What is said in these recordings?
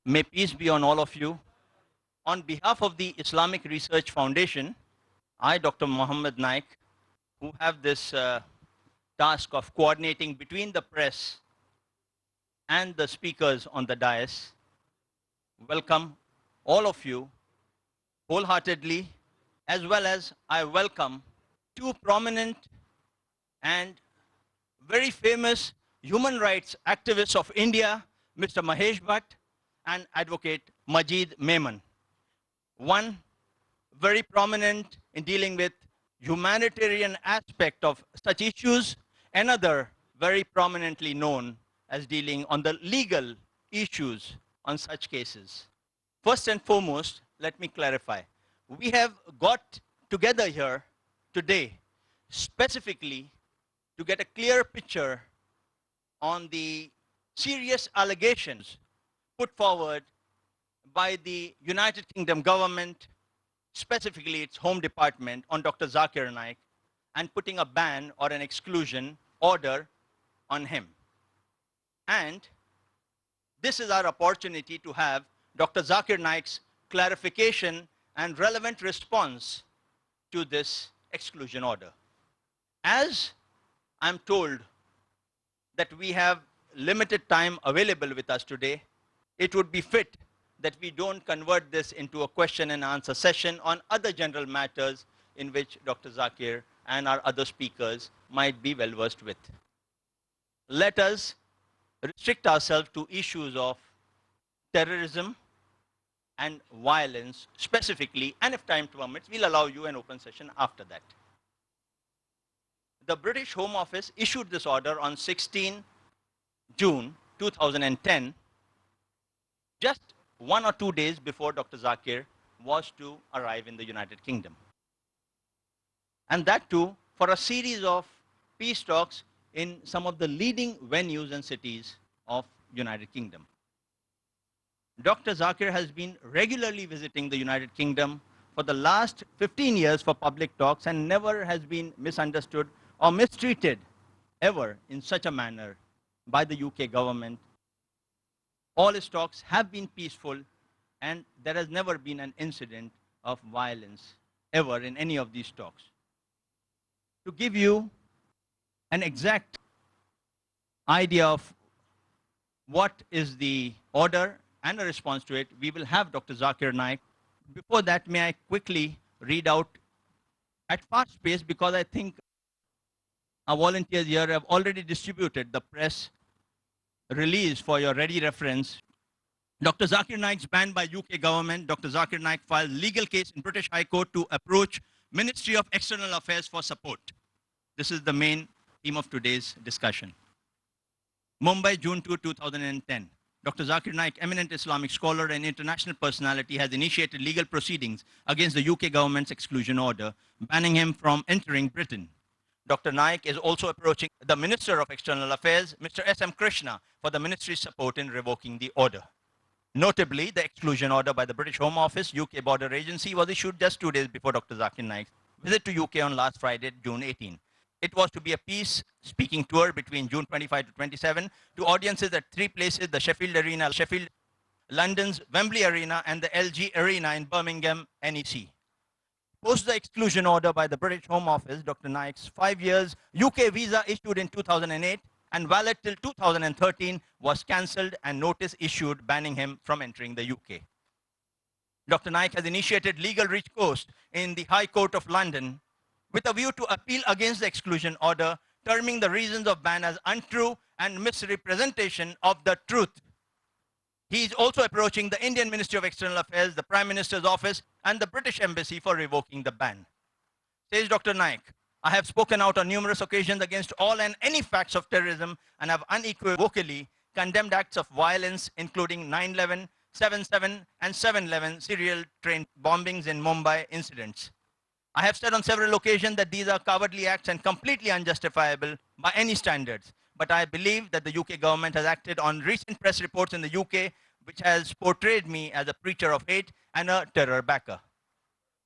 May peace be on all of you. On behalf of the Islamic Research Foundation, I, Dr. Mohammed Naik, who have this task of coordinating between the press and the speakers on the dais, welcome all of you wholeheartedly, as well as I welcome two prominent and very famous human rights activists of India, Mr. Mahesh Bhatt and Advocate Majeed Memon. One very prominent in dealing with humanitarian aspect of such issues, another very prominently known as dealing on the legal issues on such cases. First and foremost, let me clarify. We have got together here today specifically to get a clear picture on the serious allegations put forward by the United Kingdom government, specifically its Home Department, on Dr. Zakir Naik, and putting a ban or an exclusion order on him. And this is our opportunity to have Dr. Zakir Naik's clarification and relevant response to this exclusion order. As I'm told that we have limited time available with us today, it would be fit that we don't convert this into a question and answer session on other general matters in which Dr. Zakir and our other speakers might be well versed with. Let us restrict ourselves to issues of terrorism and violence specifically, and if time permits, we'll allow you an open session after that. The British Home Office issued this order on 16 June 2010, just 1 or 2 days before Dr. Zakir was to arrive in the United Kingdom. And that too for a series of peace talks in some of the leading venues and cities of United Kingdom. Dr. Zakir has been regularly visiting the United Kingdom for the last 15 years for public talks and never has been misunderstood or mistreated ever in such a manner by the UK government. All his talks have been peaceful and there has never been an incident of violence ever in any of these talks. To give you an exact idea of what is the order and a response to it, we will have Dr. Zakir Naik. Before that, may I quickly read out at fast pace, because I think our volunteers here have already distributed the press release for your ready reference. Dr. Zakir Naik's banned by UK government. Dr. Zakir Naik filed legal case in British High Court to approach Ministry of External Affairs for support. This is the main theme of today's discussion. Mumbai, June 2, 2010. Dr. Zakir Naik, eminent Islamic scholar and international personality, has initiated legal proceedings against the UK government's exclusion order, banning him from entering Britain. Dr. Naik is also approaching the Minister of External Affairs, Mr. S.M. Krishna, for the ministry's support in revoking the order. Notably, the exclusion order by the British Home Office, UK Border Agency, was issued just 2 days before Dr. Zakir Naik's visit to UK on last Friday, June 18. It was to be a peace-speaking tour between June 25 to 27 to audiences at 3 places: the Sheffield Arena, Sheffield, London's Wembley Arena, and the LG Arena in Birmingham, NEC. Post the exclusion order by the British Home Office, Dr. Naik's 5 years UK visa issued in 2008 and valid till 2013 was cancelled and notice issued banning him from entering the UK. Dr. Naik has initiated legal recourse in the High Court of London with a view to appeal against the exclusion order, terming the reasons of ban as untrue and misrepresentation of the truth. He is also approaching the Indian Ministry of External Affairs, the Prime Minister's office, and the British Embassy for revoking the ban. Says Dr. Naik, I have spoken out on numerous occasions against all and any facts of terrorism and have unequivocally condemned acts of violence, including 9/11, 7/7, and 7/11 serial train bombings in Mumbai incidents. I have said on several occasions that these are cowardly acts and completely unjustifiable by any standards. But I believe that the UK government has acted on recent press reports in the UK, which has portrayed me as a preacher of hate and a terror backer.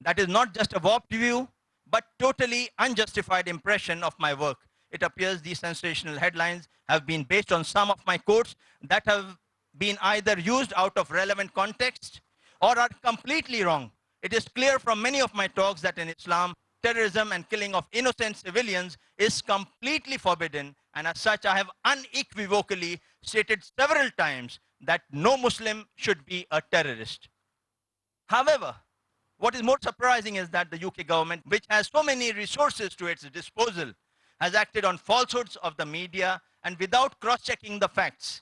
That is not just a warped view, but totally unjustified impression of my work. It appears these sensational headlines have been based on some of my quotes that have been either used out of relevant context or are completely wrong. It is clear from many of my talks that in Islam, terrorism and killing of innocent civilians is completely forbidden, and as such, I have unequivocally stated several times that no Muslim should be a terrorist. However, what is more surprising is that the UK government, which has so many resources to its disposal, has acted on falsehoods of the media and without cross-checking the facts.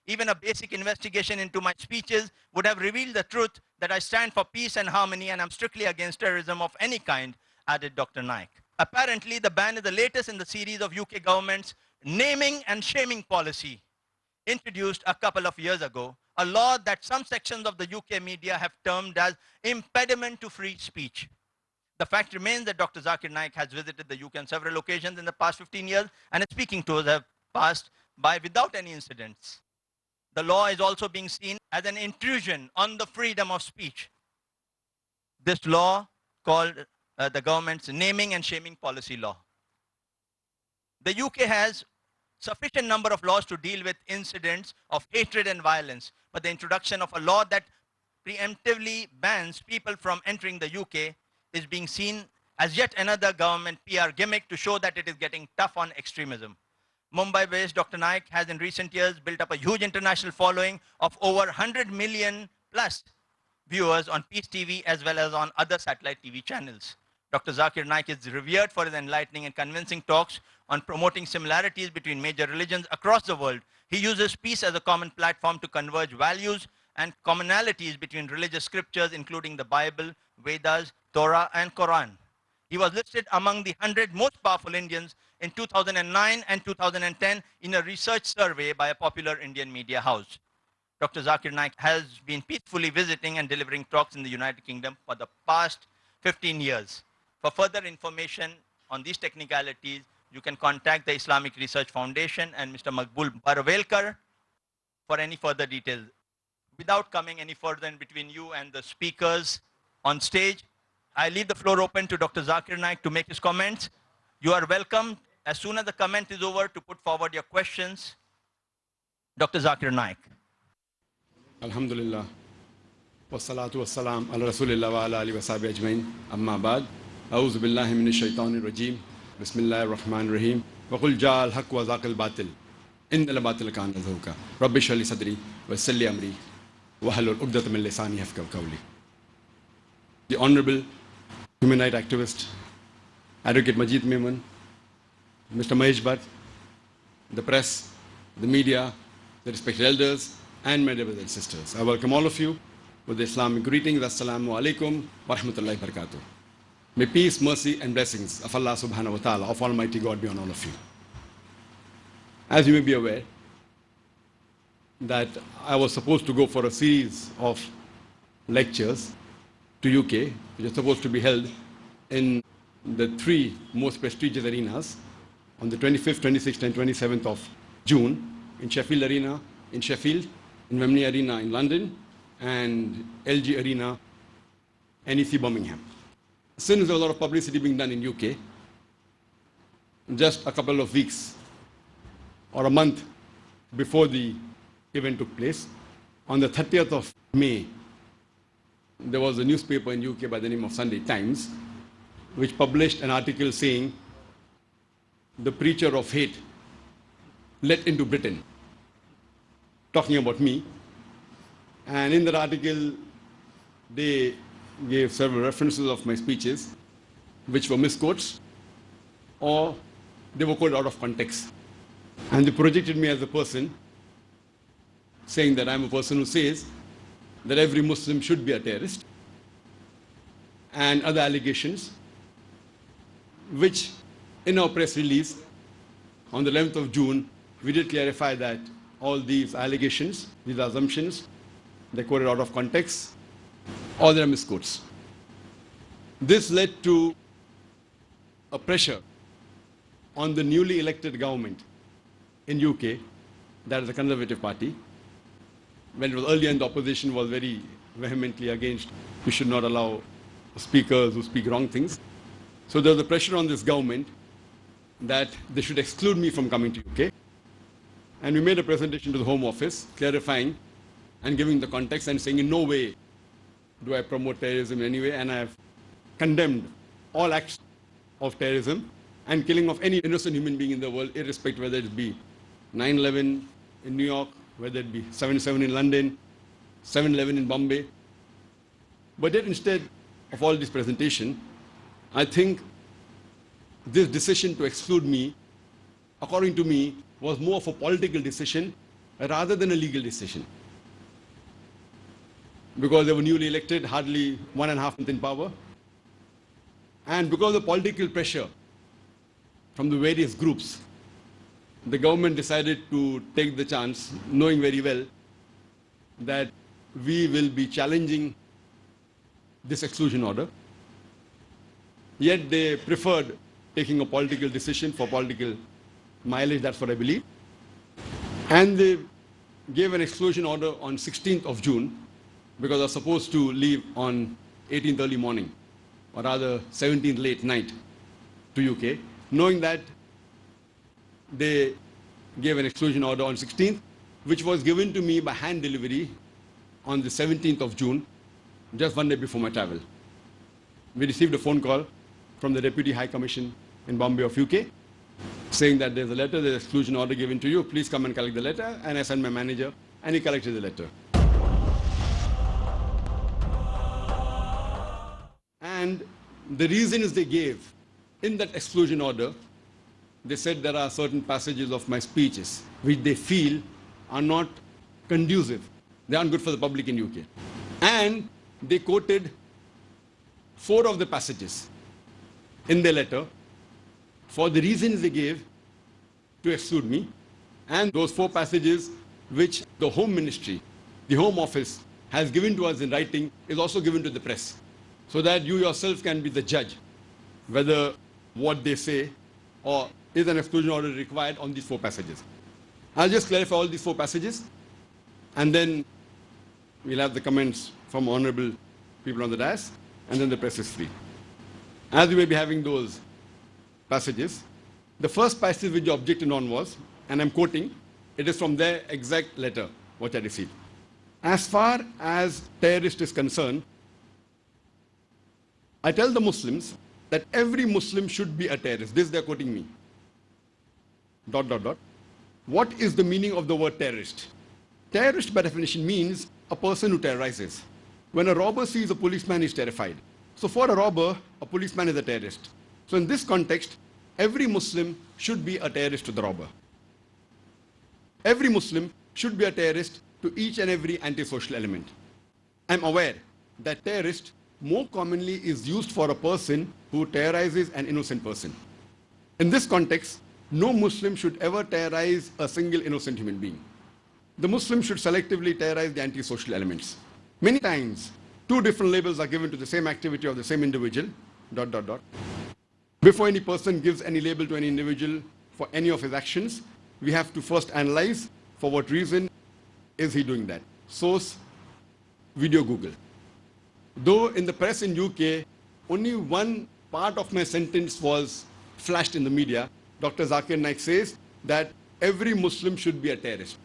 Even a basic investigation into my speeches would have revealed the truth that I stand for peace and harmony and I'm strictly against terrorism of any kind, added Dr. Naik. Apparently, the ban is the latest in the series of UK government's naming and shaming policy, introduced a couple of years ago, a law that some sections of the UK media have termed as impediment to free speech. The fact remains that Dr. Zakir Naik has visited the UK on several occasions in the past 15 years, and his speaking tours have passed by without any incidents. The law is also being seen as an intrusion on the freedom of speech. This law, called the government's naming and shaming policy law. The UK has sufficient number of laws to deal with incidents of hatred and violence, but the introduction of a law that preemptively bans people from entering the UK is being seen as yet another government PR gimmick to show that it is getting tough on extremism. Mumbai-based Dr. Naik has in recent years built up a huge international following of over 100 million plus viewers on Peace TV as well as on other satellite TV channels. Dr. Zakir Naik is revered for his enlightening and convincing talks on promoting similarities between major religions across the world. He uses peace as a common platform to converge values and commonalities between religious scriptures, including the Bible, Vedas, Torah, and Quran. He was listed among the 100 most powerful Indians in 2009 and 2010 in a research survey by a popular Indian media house. Dr. Zakir Naik has been peacefully visiting and delivering talks in the United Kingdom for the past 15 years. For further information on these technicalities, you can contact the Islamic Research Foundation and Mr. Maqbool Barvelkar for any further details. Without coming any further in between you and the speakers on stage, I leave the floor open to Dr. Zakir Naik to make his comments. You are welcome, as soon as the comment is over, to put forward your questions. Dr. Zakir Naik. Alhamdulillah. Wassalatu wassalam ala Rasulillah wa ala alihi wa sahbihi ajmain. Amma ba'd. A'udhu billahi minash shaitanir rajim. Bismillahir rahmanir rahim. Wa qul ja'al haqq wa zaqal batil. Innal batila kana zahuqa. Rabbi shrah li sadri wa yassir li amri wahlul 'uqdatam min lisani yafqahu qawli. The Honorable human rights activist, Advocate Majeed Memon, Mr. Mahesh Bhatt, the press, the media, the respected elders, and my brothers and sisters. I welcome all of you with the Islamic greetings. Assalamu alaikum wa rahmatullahi wa barakatuh. May peace, mercy, and blessings of Allah subhanahu wa ta'ala, of Almighty God, be on all of you. As you may be aware, that I was supposed to go for a series of lectures to UK, which is supposed to be held in the three most prestigious arenas on the 25th, 26th, and 27th of June, in Sheffield Arena in Sheffield, in Wembley Arena in London, and LG Arena, NEC Birmingham. Since there was a lot of publicity being done in UK, just a couple of weeks or a month before the event took place, on the 30th of May, there was a newspaper in UK by the name of Sunday Times, which published an article saying, "The preacher of hate let into Britain," talking about me. And in that article, they gave several references of my speeches, which were misquotes, or they were quoted out of context. And they projected me as a person, saying that I'm a person who says that every Muslim should be a terrorist, and other allegations, which in our press release on the 11th of June, we did clarify that all these allegations, these assumptions, they're quoted out of context, or they're misquotes. This led to a pressure on the newly elected government in UK, that is the Conservative Party. When it was earlier in the opposition, was very vehemently against, we should not allow speakers who speak wrong things. So there was a pressure on this government that they should exclude me from coming to UK. And we made a presentation to the Home Office clarifying and giving the context and saying in no way do I promote terrorism in any way, and I have condemned all acts of terrorism and killing of any innocent human being in the world, irrespective whether it be 9/11 in New York, whether it be 7/7 in London, 7/11 in Bombay. But yet instead of all this presentation, I think this decision to exclude me, according to me, was more of a political decision rather than a legal decision. Because they were newly elected, hardly 1.5 months in power. And because of political pressure from the various groups, the government decided to take the chance, knowing very well that we will be challenging this exclusion order. Yet they preferred taking a political decision for political mileage, that's what I believe. And they gave an exclusion order on 16th of June, because I was supposed to leave on 18th early morning, or rather 17th late night to UK, knowing that they gave an exclusion order on 16th, which was given to me by hand delivery on the 17th of June, just one day before my travel. We received a phone call from the Deputy High Commission in Bombay of UK, saying that there's a letter, there's an exclusion order given to you, please come and collect the letter. And I sent my manager, and he collected the letter. And the reasons they gave in that exclusion order, they said there are certain passages of my speeches which they feel are not conducive. They aren't good for the public in UK. And they quoted 4 of the passages in their letter for the reasons they gave to exclude me. And those 4 passages which the Home Ministry, the Home Office, has given to us in writing is also given to the press, so that you yourself can be the judge whether what they say or is an exclusion order required on these 4 passages. I'll just clarify all these 4 passages, and then we'll have the comments from honorable people on the dais, and then the press is free. As we may be having those passages, the first passage which you objected on was, and I'm quoting, it is from their exact letter what I received. As far as terrorist is concerned, I tell the Muslims that every Muslim should be a terrorist. This they're quoting me. ... What is the meaning of the word terrorist? Terrorist by definition means a person who terrorizes. When a robber sees a policeman, he is terrified. So for a robber, a policeman is a terrorist. So in this context, every Muslim should be a terrorist to the robber. Every Muslim should be a terrorist to each and every antisocial element. I'm aware that terrorist more commonly is used for a person who terrorizes an innocent person. In this context, no Muslim should ever terrorize a single innocent human being. The Muslim should selectively terrorize the antisocial elements. Many times, 2 different labels are given to the same activity of the same individual, ... Before any person gives any label to any individual for any of his actions, we have to first analyze for what reason is he doing that. Source, video Google. Though in the press in UK, only one part of my sentence was flashed in the media, Dr. Zakir Naik says that every Muslim should be a terrorist.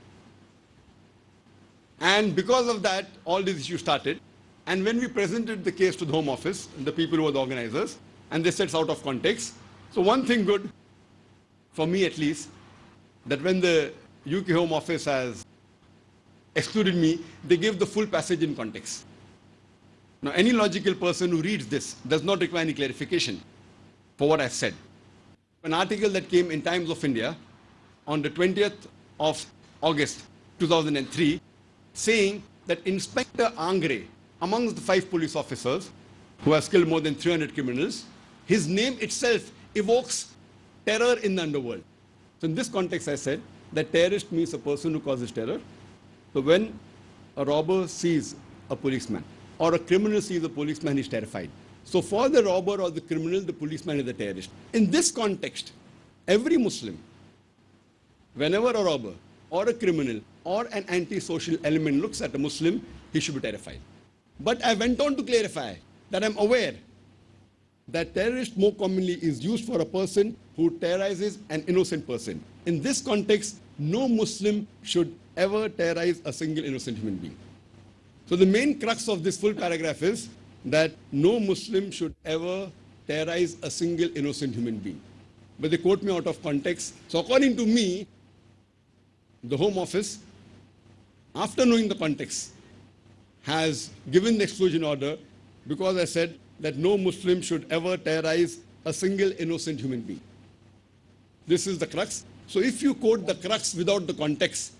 And because of that, all these issues started. And when we presented the case to the Home Office, the people who were the organizers, and they said it's out of context. So one thing good, for me at least, that when the UK Home Office has excluded me, they give the full passage in context. Now, any logical person who reads this does not require any clarification for what I've said. An article that came in Times of India on the 20th of August 2003 saying that Inspector Angre, amongst the 5 police officers who have killed more than 300 criminals, his name itself evokes terror in the underworld. So in this context, I said that terrorist means a person who causes terror. So when a robber sees a policeman or a criminal sees a policeman, he is terrified. So for the robber or the criminal, the policeman is a terrorist. In this context, every Muslim, whenever a robber or a criminal or an antisocial element looks at a Muslim, he should be terrified. But I went on to clarify that I'm aware that terrorist more commonly is used for a person who terrorizes an innocent person. In this context, no Muslim should ever terrorize a single innocent human being. So the main crux of this full paragraph is that no Muslim should ever terrorize a single innocent human being. But they quote me out of context. So according to me, the Home Office, after knowing the context, has given the exclusion order because I said that no Muslim should ever terrorize a single innocent human being. This is the crux. So if you quote the crux without the context,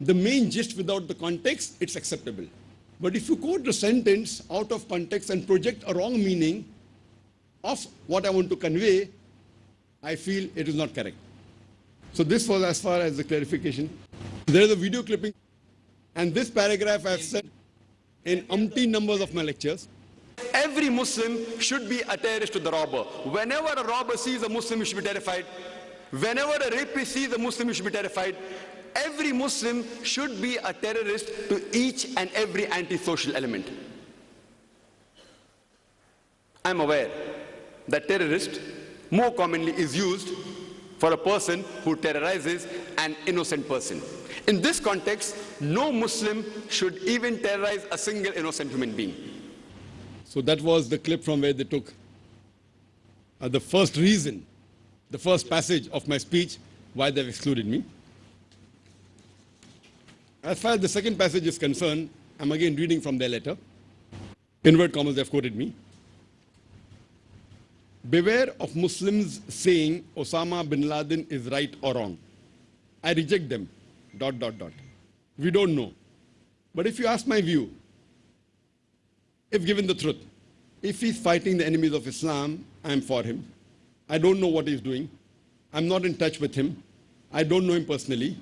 the main gist without the context, it's acceptable. But if you quote the sentence out of context and project a wrong meaning of what I want to convey, I feel it is not correct. So this was as far as the clarification. There is a video clipping, and this paragraph I've said in umpteen numbers of my lectures. Every Muslim should be a terrorist to the robber. Whenever a robber sees a Muslim, he should be terrified. Whenever a rapist sees a Muslim, he should be terrified. Every Muslim should be a terrorist to each and every anti-social element. I'm aware that terrorist more commonly is used for a person who terrorizes an innocent person. In this context, no Muslim should even terrorize a single innocent human being. So that was the clip from where they took the first reason, the first passage of my speech, why they've excluded me. As far as the second passage is concerned, I'm again reading from their letter. Inward commas, they've quoted me. Beware of Muslims saying Osama bin Laden is right or wrong. I reject them, ... We don't know. But if you ask my view, if given the truth, if he's fighting the enemies of Islam, I'm for him. I don't know what he's doing. I'm not in touch with him. I don't know him personally.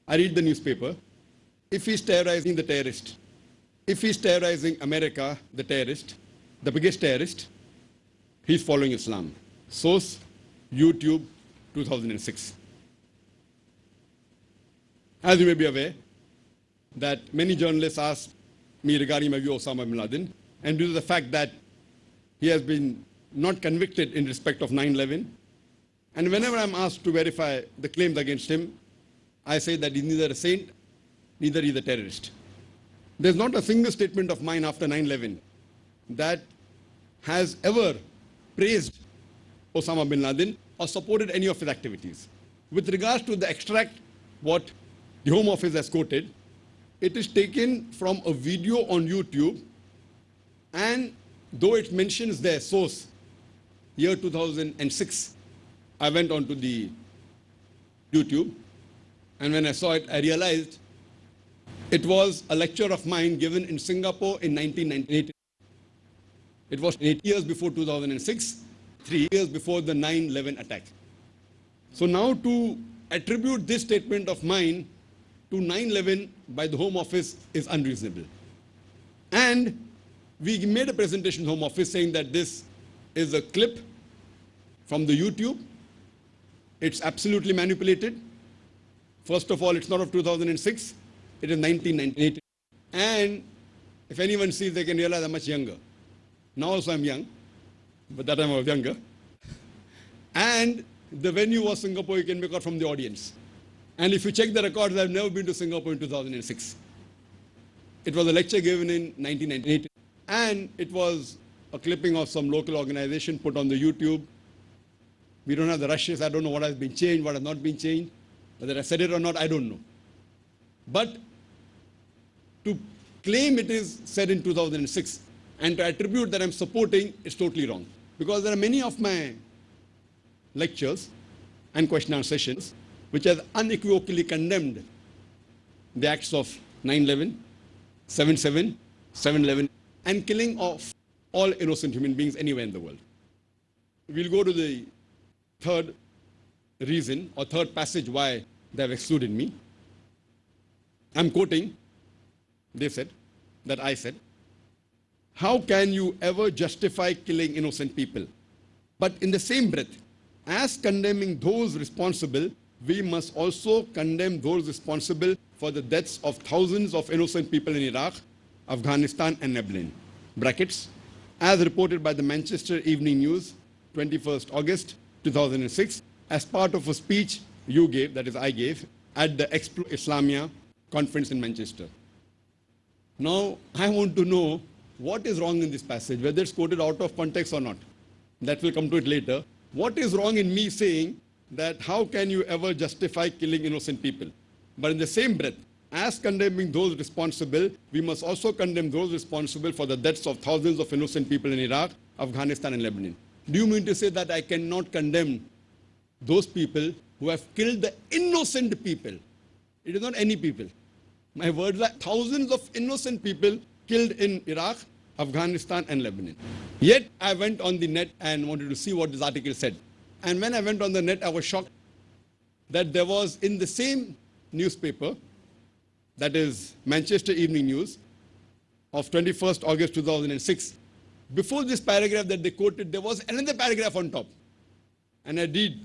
I read the newspaper. If he's terrorizing the terrorist, if he's terrorizing America, the terrorist, the biggest terrorist, he's following Islam. Source, YouTube, 2006. As you may be aware, that many journalists asked me regarding my view of Osama bin Laden, and due to the fact that he has been not convicted in respect of 9/11, and whenever I'm asked to verify the claims against him, I say that he's neither a saint, neither is a terrorist. There's not a single statement of mine after 9/11 that has ever praised Osama bin Laden or supported any of his activities. With regards to the extract, what the Home Office has quoted, it is taken from a video on YouTube, and though it mentions their source, year 2006, I went onto the YouTube, and when I saw it, I realized it was a lecture of mine given in Singapore in 1998. It was 8 years before 2006, 3 years before the 9/11 attack. So now to attribute this statement of mine to 9/11 by the Home Office is unreasonable. And we made a presentation to the Home Office saying that this is a clip from the YouTube. It's absolutely manipulated. First of all, it's not of 2006, it is 1998. And if anyone sees, they can realize I'm much younger. Now also I'm young, but that time I was younger. And the venue was Singapore, you can make out from the audience. And if you check the records, I've never been to Singapore in 2006. It was a lecture given in 1998. And it was a clipping of some local organization put on the YouTube. We don't have the rushes. I don't know what has been changed, what has not been changed. Whether I said it or not, I don't know. But to claim it is said in 2006 and to attribute that I'm supporting is totally wrong. Because there are many of my lectures and question and answer sessions which have unequivocally condemned the acts of 9/11, 7/7, 7/11, and killing of all innocent human beings anywhere in the world. We'll go to the third reason or third passage why they have excluded me. I'm quoting, they said, that I said, how can you ever justify killing innocent people? But in the same breath, as condemning those responsible, we must also condemn those responsible for the deaths of thousands of innocent people in Iraq, Afghanistan, and Lebanon. Brackets, as reported by the Manchester Evening News, 21st August 2006, as part of a speech you gave, that is I gave, at the Explo Islamia conference in Manchester. Now, I want to know what is wrong in this passage, whether it's quoted out of context or not. That will come to it later. What is wrong in me saying that how can you ever justify killing innocent people? But in the same breath, as condemning those responsible, we must also condemn those responsible for the deaths of thousands of innocent people in Iraq, Afghanistan, and Lebanon. Do you mean to say that I cannot condemn those people who have killed the innocent people? It is not any people. My words are thousands of innocent people killed in Iraq, Afghanistan, and Lebanon. Yet I went on the net and wanted to see what this article said. And when I went on the net, I was shocked that there was in the same newspaper, that is Manchester Evening News, of 21st August 2006, before this paragraph that they quoted, there was another paragraph on top. And I read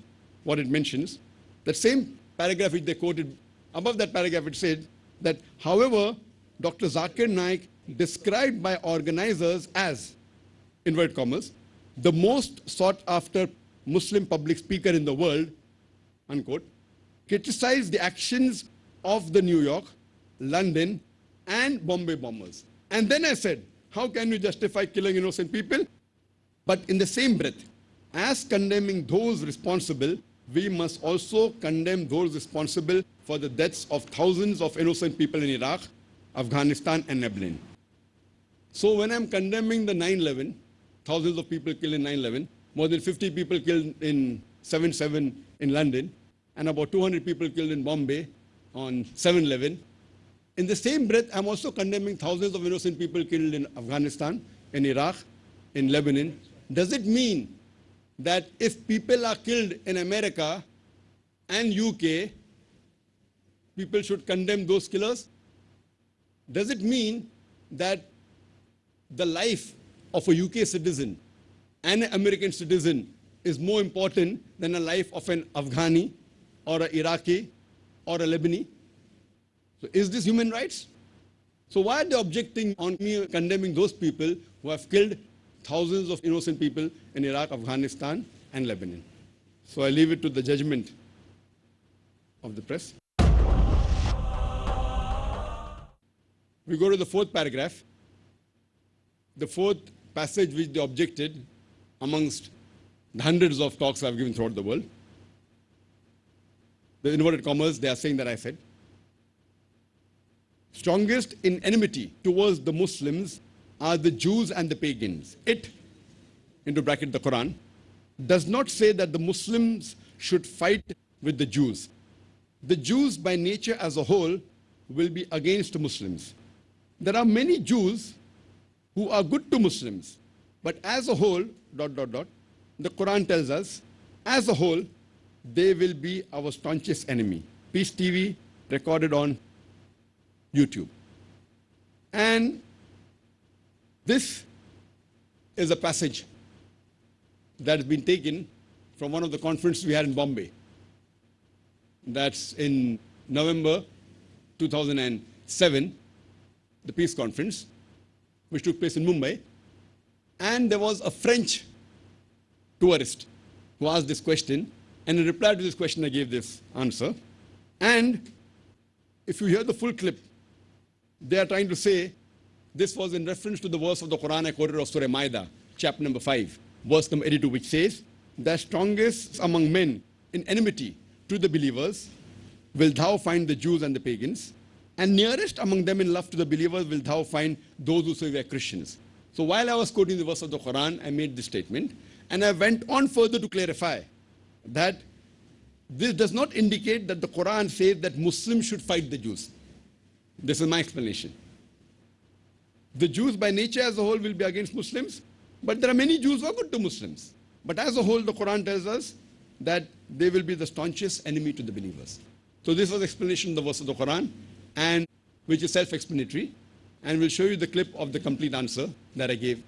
what it mentions. That same paragraph which they quoted, above that paragraph it said that, however, Dr. Zakir Naik, described by organizers as, inverted commas, the most sought after Muslim public speaker in the world, unquote, criticized the actions of the New York, London, and Bombay bombers. And then I said, how can you justify killing innocent people? But in the same breath, as condemning those responsible, we must also condemn those responsible for the deaths of thousands of innocent people in Iraq, Afghanistan, and Lebanon. So when I'm condemning the 9/11, thousands of people killed in 9/11, more than 50 people killed in 7/7 in London, and about 200 people killed in Bombay on 7/11, in the same breath, I'm also condemning thousands of innocent people killed in Afghanistan, in Iraq, in Lebanon. Does it mean that if people are killed in America and UK, people should condemn those killers? Does it mean that the life of a UK citizen and an American citizen is more important than the life of an Afghani or an Iraqi or a Lebanese? So is this human rights? So why are they objecting on me condemning those people who have killed thousands of innocent people in Iraq, Afghanistan, and Lebanon? So I leave it to the judgment of the press. We go to the fourth paragraph. The fourth passage which they objected amongst the hundreds of talks I've given throughout the world. The inverted commas, they are saying that I said. Strongest in enmity towards the Muslims are the Jews and the pagans. It, into bracket the Quran, does not say that the Muslims should fight with the Jews. The Jews by nature as a whole will be against Muslims. There are many Jews who are good to Muslims, but as a whole, the Quran tells us, as a whole, they will be our staunchest enemy. Peace TV recorded on YouTube. And this is a passage that has been taken from one of the conferences we had in Bombay. That's in November 2007, the peace conference, which took place in Mumbai. And there was a French tourist who asked this question, and in reply to this question, I gave this answer. And if you hear the full clip, they are trying to say this was in reference to the verse of the Quran I quoted of Surah Maida, chapter number 5, verse number 82, which says, the strongest among men in enmity to the believers will thou find the Jews and the pagans, and nearest among them in love to the believers will thou find those who say we are Christians. So while I was quoting the verse of the Quran, I made this statement, and I went on further to clarify that this does not indicate that the Quran says that Muslims should fight the Jews. This is my explanation. The Jews by nature as a whole will be against Muslims, but there are many Jews who are good to Muslims. But as a whole, the Quran tells us that they will be the staunchest enemy to the believers. So this was explanation of the verse of the Quran, and which is self-explanatory, and we'll show you the clip of the complete answer that I gave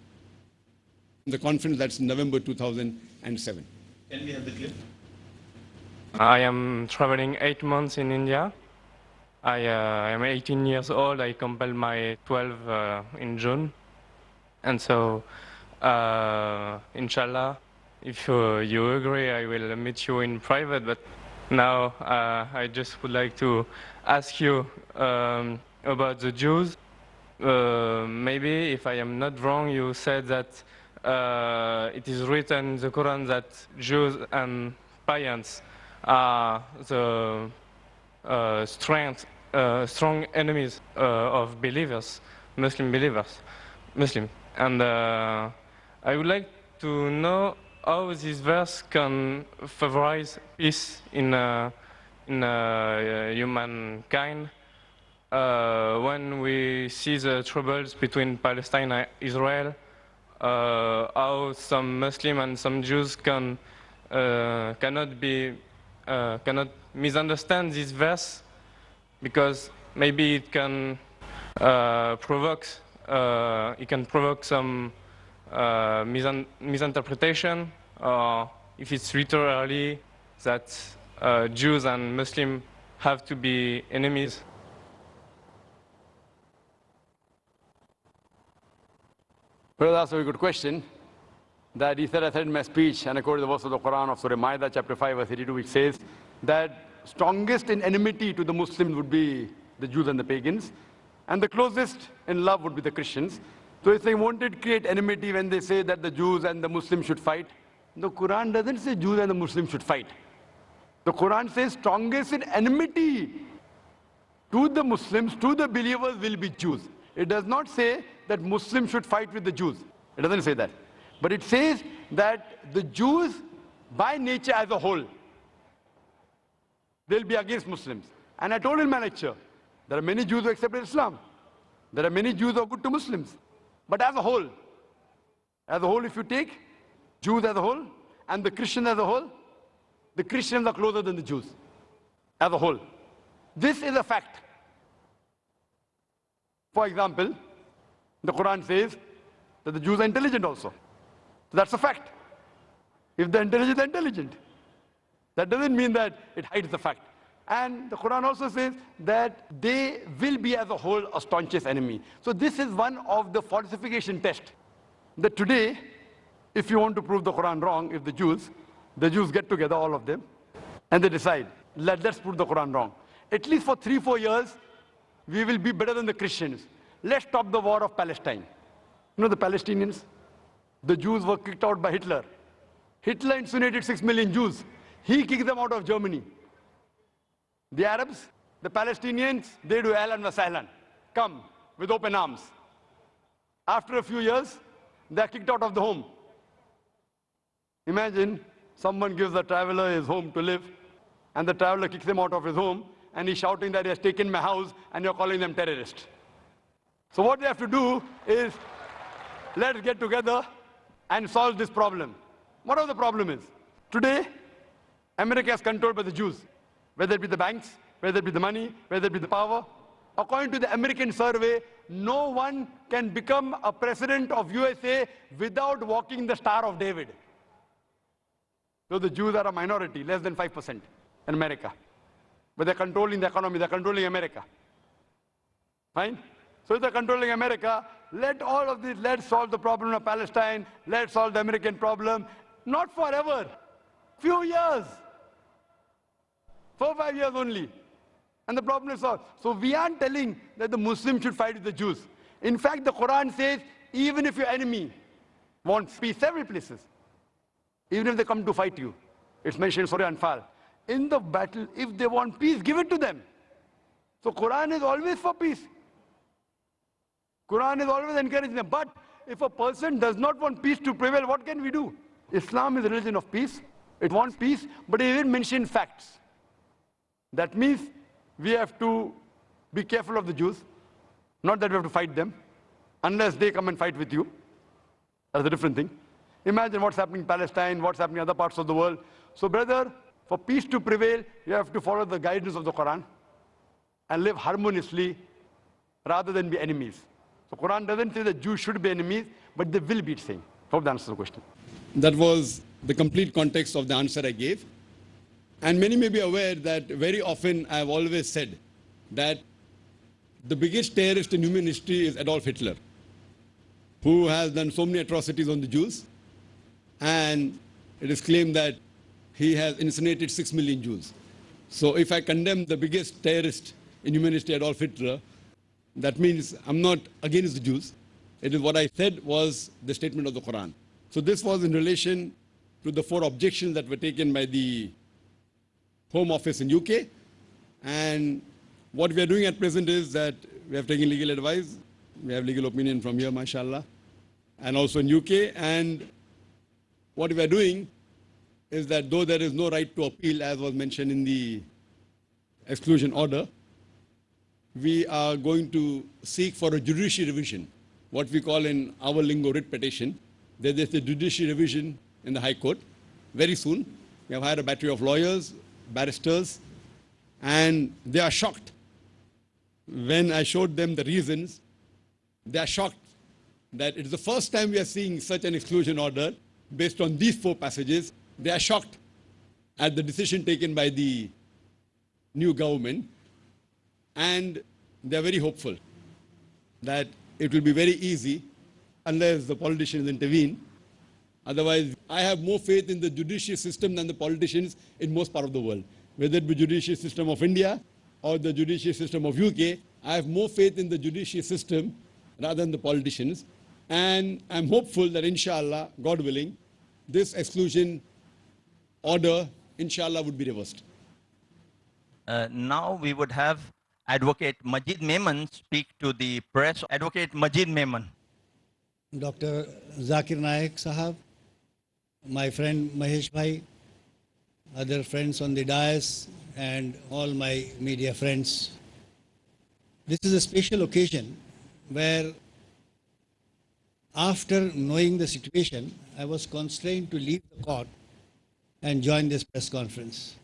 in the conference that's in November 2007. Can we have the clip? I am traveling 8 months in India. I am 18 years old. I completed my 12 in June. And so, inshallah, if you agree, I will meet you in private. But now I just would like to ask you about the Jews. maybe, if I am not wrong, you said that it is written in the Quran that Jews and pagans are the strong enemies of believers, Muslim believers, Muslim. And I would like to know how this verse can favorize peace in humankind when we see the troubles between Palestine and Israel, how some Muslim and some Jews cannot misunderstand this verse because maybe it can provoke some misinterpretation, or if it's literally that Jews and Muslims have to be enemies. Brother, that's a very good question. That he said, I said in my speech, and I quoted the verse of the Quran of Surah Ma'idah, chapter 5, verse 82, which says that strongest in enmity to the Muslims would be the Jews and the pagans, and the closest in love would be the Christians. So if they wanted to create enmity when they say that the Jews and the Muslims should fight, the Quran doesn't say Jews and the Muslims should fight. The Quran says strongest in enmity to the Muslims, to the believers will be Jews. It does not say that Muslims should fight with the Jews. It doesn't say that. But it says that the Jews, by nature as a whole, they'll be against Muslims. And I told in my lecture, there are many Jews who accepted Islam. There are many Jews who are good to Muslims. But as a whole, if you take Jews as a whole and the Christians as a whole, the Christians are closer than the Jews as a whole. This is a fact. For example, the Quran says that the Jews are intelligent also. So that's a fact. If they're intelligent, they're intelligent. That doesn't mean that it hides the fact. And the Quran also says that they will be as a whole a staunchest enemy. So this is one of the falsification tests. That today, if you want to prove the Quran wrong, if the Jews get together, all of them, and they decide, let's prove the Quran wrong. At least for 3-4 years, we will be better than the Christians. Let's stop the war of Palestine. You know the Palestinians? The Jews were kicked out by Hitler. Hitler incinerated 6 million Jews. He kicked them out of Germany. The Arabs, the Palestinians, they do ahlan wa sahlan. Come with open arms. After a few years, they are kicked out of the home. Imagine someone gives a traveler his home to live, and the traveler kicks him out of his home, and he's shouting that he has taken my house, and you're calling them terrorists. So what they have to do is, let's get together and solve this problem. Whatever the problem is. Today, America is controlled by the Jews. Whether it be the banks, whether it be the money, whether it be the power. According to the American survey, no one can become a president of USA without walking the Star of David. So the Jews are a minority, less than 5% in America. But they're controlling the economy, they're controlling America. Fine? So if they're controlling America, let all of this, let's solve the problem of Palestine, let's solve the American problem. Not forever. Few years. 4 or 5 years only. And the problem is solved. So we aren't telling that the Muslims should fight with the Jews. In fact, the Quran says, even if your enemy wants peace, several places, even if they come to fight you, it's mentioned in Surah Anfal, in the battle, if they want peace, give it to them. So Quran is always for peace. Quran is always encouraging them. But if a person does not want peace to prevail, what can we do? Islam is a religion of peace. It wants peace, but it even mentions facts. That means we have to be careful of the Jews. Not that we have to fight them, unless they come and fight with you. That's a different thing. Imagine what's happening in Palestine, what's happening in other parts of the world. So brother, for peace to prevail, you have to follow the guidance of the Quran and live harmoniously rather than be enemies. So Quran doesn't say that Jews should be enemies, but they will be saying. Hope that answers the question. That was the complete context of the answer I gave. And many may be aware that very often I have always said that the biggest terrorist in human history is Adolf Hitler, who has done so many atrocities on the Jews. And it is claimed that he has incinerated 6 million Jews. So if I condemn the biggest terrorist in human history, Adolf Hitler, That means I'm not against the Jews. It is what I said was the statement of the Quran. So this was in relation to the 4 objections that were taken by the Home Office in UK. And what we are doing at present is that we have taken legal advice. We have legal opinion from here, mashallah, and also in UK. And what we are doing is that though there is no right to appeal, as was mentioned in the exclusion order, we are going to seek for a judicial revision, what we call in our lingo writ petition. There is a judicial revision in the High Court very soon. We have hired a battery of lawyers, barristers, and they are shocked. When I showed them the reasons, they are shocked that it is the first time we are seeing such an exclusion order based on these 4 passages. They are shocked at the decision taken by the new government, and they are very hopeful that it will be very easy unless the politicians intervene. Otherwise, I have more faith in the judicial system than the politicians in most part of the world. Whether it be judicial system of India or the judicial system of UK, I have more faith in the judicial system rather than the politicians. And I'm hopeful that inshallah, God willing, this exclusion order, inshallah, would be reversed. Now we would have Advocate Majeed Memon speak to the press. Advocate Majeed Memon. Dr. Zakir Naik Sahab, my friend Mahesh Bhatt, other friends on the dais, and all my media friends. This is a special occasion where, after knowing the situation, I was constrained to leave the court and join this press conference.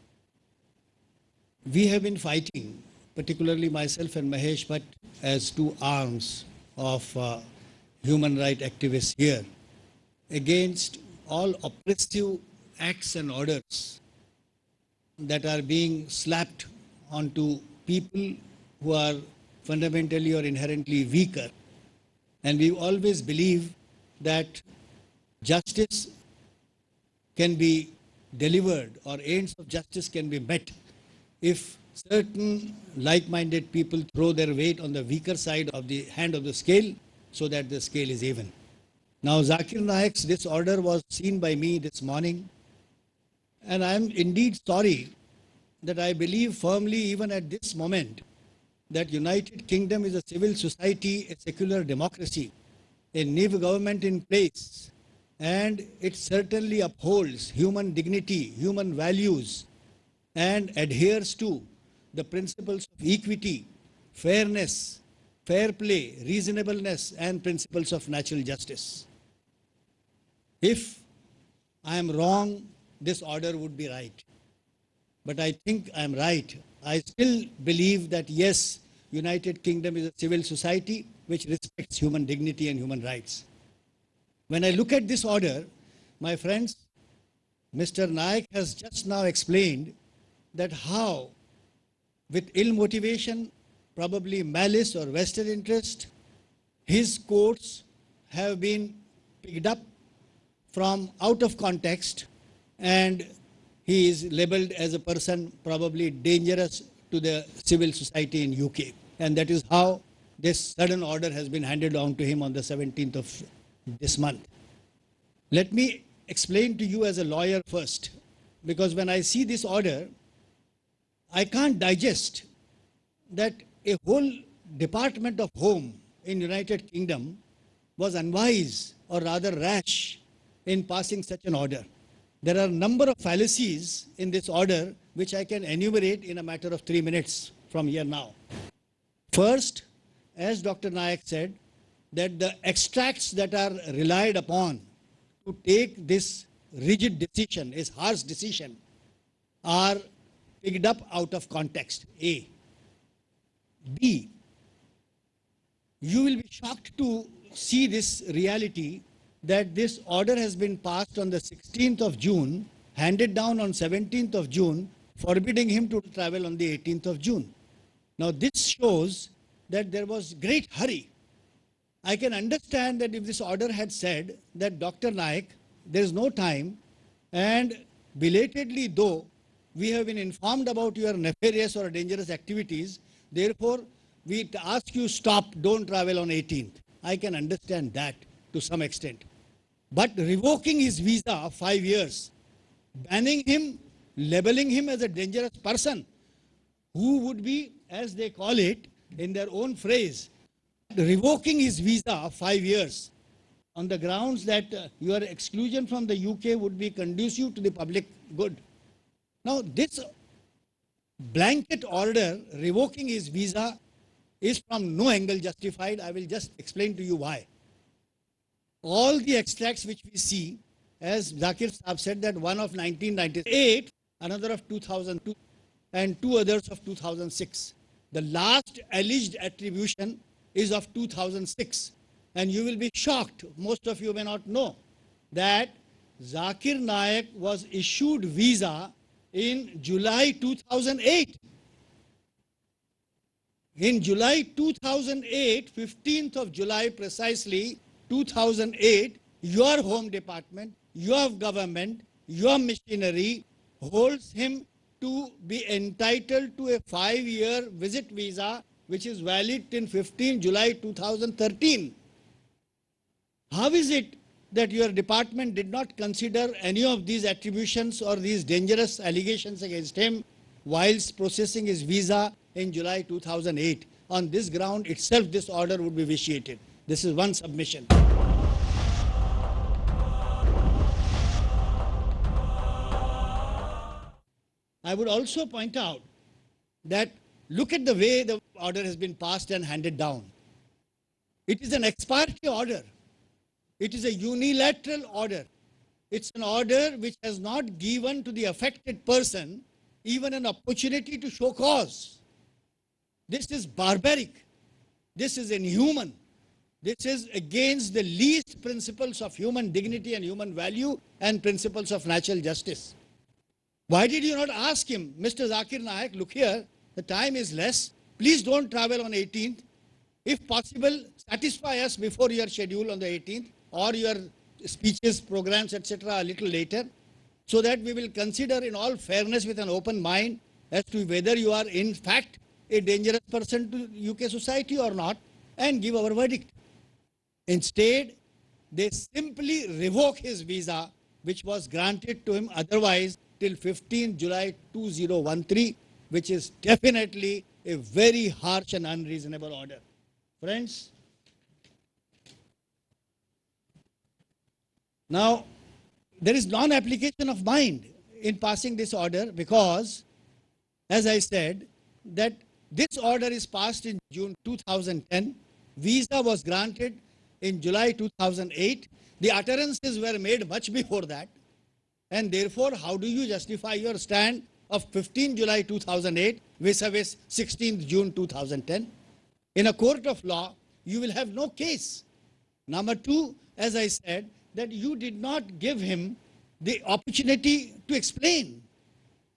We have been fighting, particularly myself and Mahesh Bhatt, as 2 arms of human rights activists here, against all oppressive acts and orders that are being slapped onto people who are fundamentally or inherently weaker. And we always believe that justice can be delivered or ends of justice can be met if certain like-minded people throw their weight on the weaker side of the hand of the scale so that the scale is even. Now, Zakir Naik's disorder was seen by me this morning, and I am indeed sorry that I believe firmly even at this moment that United Kingdom is a civil society, a secular democracy, a new government in place, and it certainly upholds human dignity, human values, and adheres to the principles of equity, fairness, fair play, reasonableness, and principles of natural justice. If I am wrong, this order would be right. But I think I am right. I still believe that yes, United Kingdom is a civil society which respects human dignity and human rights. When I look at this order, my friends, Mr. Naik has just now explained that how, with ill motivation, probably malice or vested interest, his quotes have been picked up from out of context, and he is labeled as a person probably dangerous to the civil society in UK. And that is how this sudden order has been handed on to him on the 17th of this month. Let me explain to you as a lawyer first, because when I see this order, I can't digest that a whole Department of Home in United Kingdom was unwise or rather rash in passing such an order. There are a number of fallacies in this order which I can enumerate in a matter of 3 minutes from here now. First, as Dr. Naik said, that the extracts that are relied upon to take this rigid decision, this harsh decision, are picked up out of context, A. B, you will be shocked to see this reality that this order has been passed on the 16th of June, handed down on 17th of June, forbidding him to travel on the 18th of June. Now this shows that there was great hurry. I can understand that if this order had said that Dr. Naik, there is no time, and belatedly though we have been informed about your nefarious or dangerous activities, therefore we ask you stop, don't travel on 18th. I can understand that to some extent. But revoking his visa of 5 years, banning him, labeling him as a dangerous person, who would be, as they call it in their own phrase, revoking his visa of 5 years on the grounds that your exclusion from the UK would be conducive to the public good. Now, this blanket order revoking his visa is from no angle justified. I will just explain to you why. All the extracts which we see, as Zakir Saab said, that one of 1998, another of 2002, and two others of 2006. The last alleged attribution is of 2006. And you will be shocked, most of you may not know, that Zakir Naik was issued visa in July 2008. In July 2008, 15th of July precisely, 2008, your home department, your government, your machinery holds him to be entitled to a 5-year visit visa, which is valid till 15 July 2013. How is it that your department did not consider any of these attributions or these dangerous allegations against him whilst processing his visa in July 2008? On this ground itself, this order would be vitiated. This is one submission. I would also point out that look at the way the order has been passed and handed down. It is an ex parte order. It is a unilateral order. It's an order which has not given to the affected person even an opportunity to show cause. This is barbaric. This is inhuman. This is against the least principles of human dignity and human value and principles of natural justice. Why did you not ask him, Mr. Zakir Naik, look here, the time is less. Please don't travel on 18th. If possible, satisfy us before your schedule on the 18th or your speeches, programs, etc. a little later, so that we will consider in all fairness with an open mind as to whether you are in fact a dangerous person to UK society or not, and give our verdict. Instead, they simply revoke his visa, which was granted to him otherwise till 15 July 2013, which is definitely a very harsh and unreasonable order. Friends, now there is non-application of mind in passing this order because, as I said, that this order is passed in June 2010, visa was granted in July 2008, the utterances were made much before that, and therefore how do you justify your stand of 15 July 2008 vis-a-vis 16th June 2010? In a court of law, you will have no case. Number two, as I said, that you did not give him the opportunity to explain.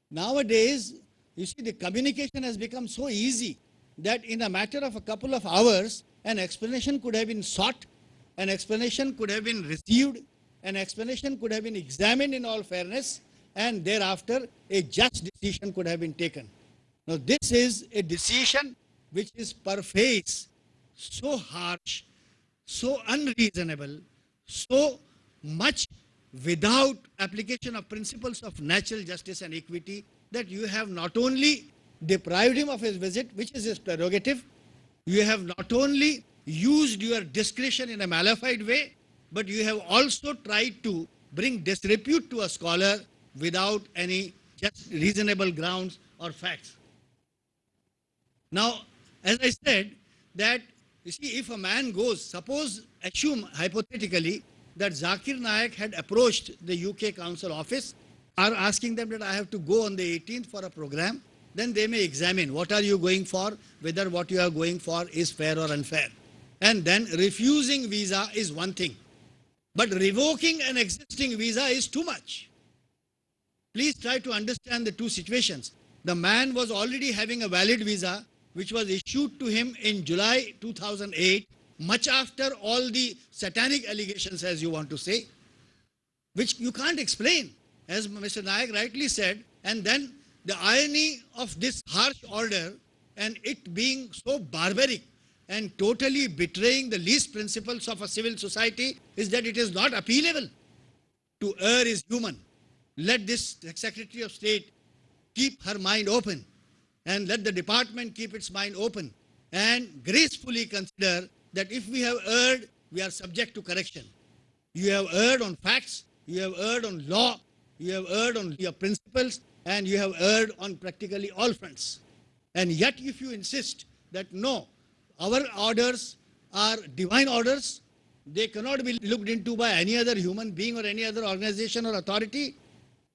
Nowadays, you see, the communication has become so easy that in a matter of a couple of hours, an explanation could have been sought, an explanation could have been received, an explanation could have been examined in all fairness, and thereafter a just decision could have been taken. Now, this is a decision which is per face so harsh, so unreasonable, so much without application of principles of natural justice and equity, that you have not only deprived him of his visit, which is his prerogative, you have not only used your discretion in a malified way, but you have also tried to bring disrepute to a scholar without any just reasonable grounds or facts. Now, as I said, that you see, if a man goes, suppose, assume hypothetically that Zakir Naik had approached the UK Council office, are asking them that I have to go on the 18th for a program, then they may examine what are you going for, whether what you are going for is fair or unfair. And then refusing visa is one thing, but revoking an existing visa is too much. Please try to understand the two situations. The man was already having a valid visa, which was issued to him in July 2008, much after all the satanic allegations, as you want to say, which you can't explain, as Mr. Naik rightly said. And then the irony of this harsh order and it being so barbaric and totally betraying the least principles of a civil society is that it is not appealable. To err is human. Let this Secretary of State keep her mind open, and let the department keep its mind open and gracefully consider that if we have erred, we are subject to correction. You have erred on facts, you have erred on law, you have erred on your principles, and you have erred on practically all fronts. And yet if you insist that no, our orders are divine orders, they cannot be looked into by any other human being or any other organization or authority,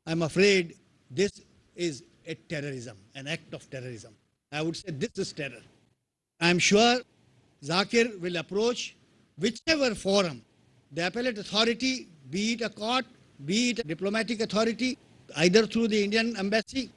I'm afraid this is a terrorism, an act of terrorism. I would say this is terror. I'm sure Zakir will approach whichever forum, the appellate authority, be it a court, be it a diplomatic authority, either through the Indian embassy,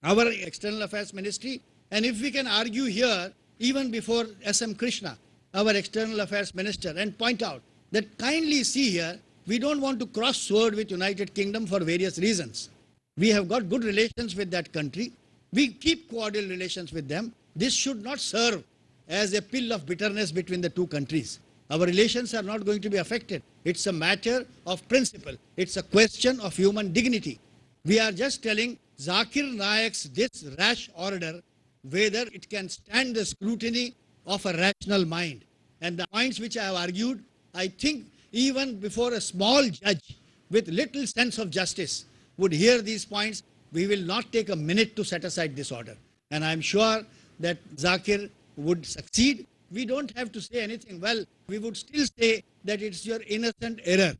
our external affairs ministry, and if we can argue here, even before S.M. Krishna, our external affairs minister, and point out that kindly see here, we don't want to cross sword with United Kingdom for various reasons. We have got good relations with that country. We keep cordial relations with them. This should not serve as a pill of bitterness between the two countries. Our relations are not going to be affected. It's a matter of principle. It's a question of human dignity. We are just telling Zakir Naik's this rash order whether it can stand the scrutiny of a rational mind. And the points which I have argued, I think even before a small judge with little sense of justice would hear these points, we will not take a minute to set aside this order. And I'm sure that Zakir would succeed. We don't have to say anything. Well, we would still say that it's your innocent error.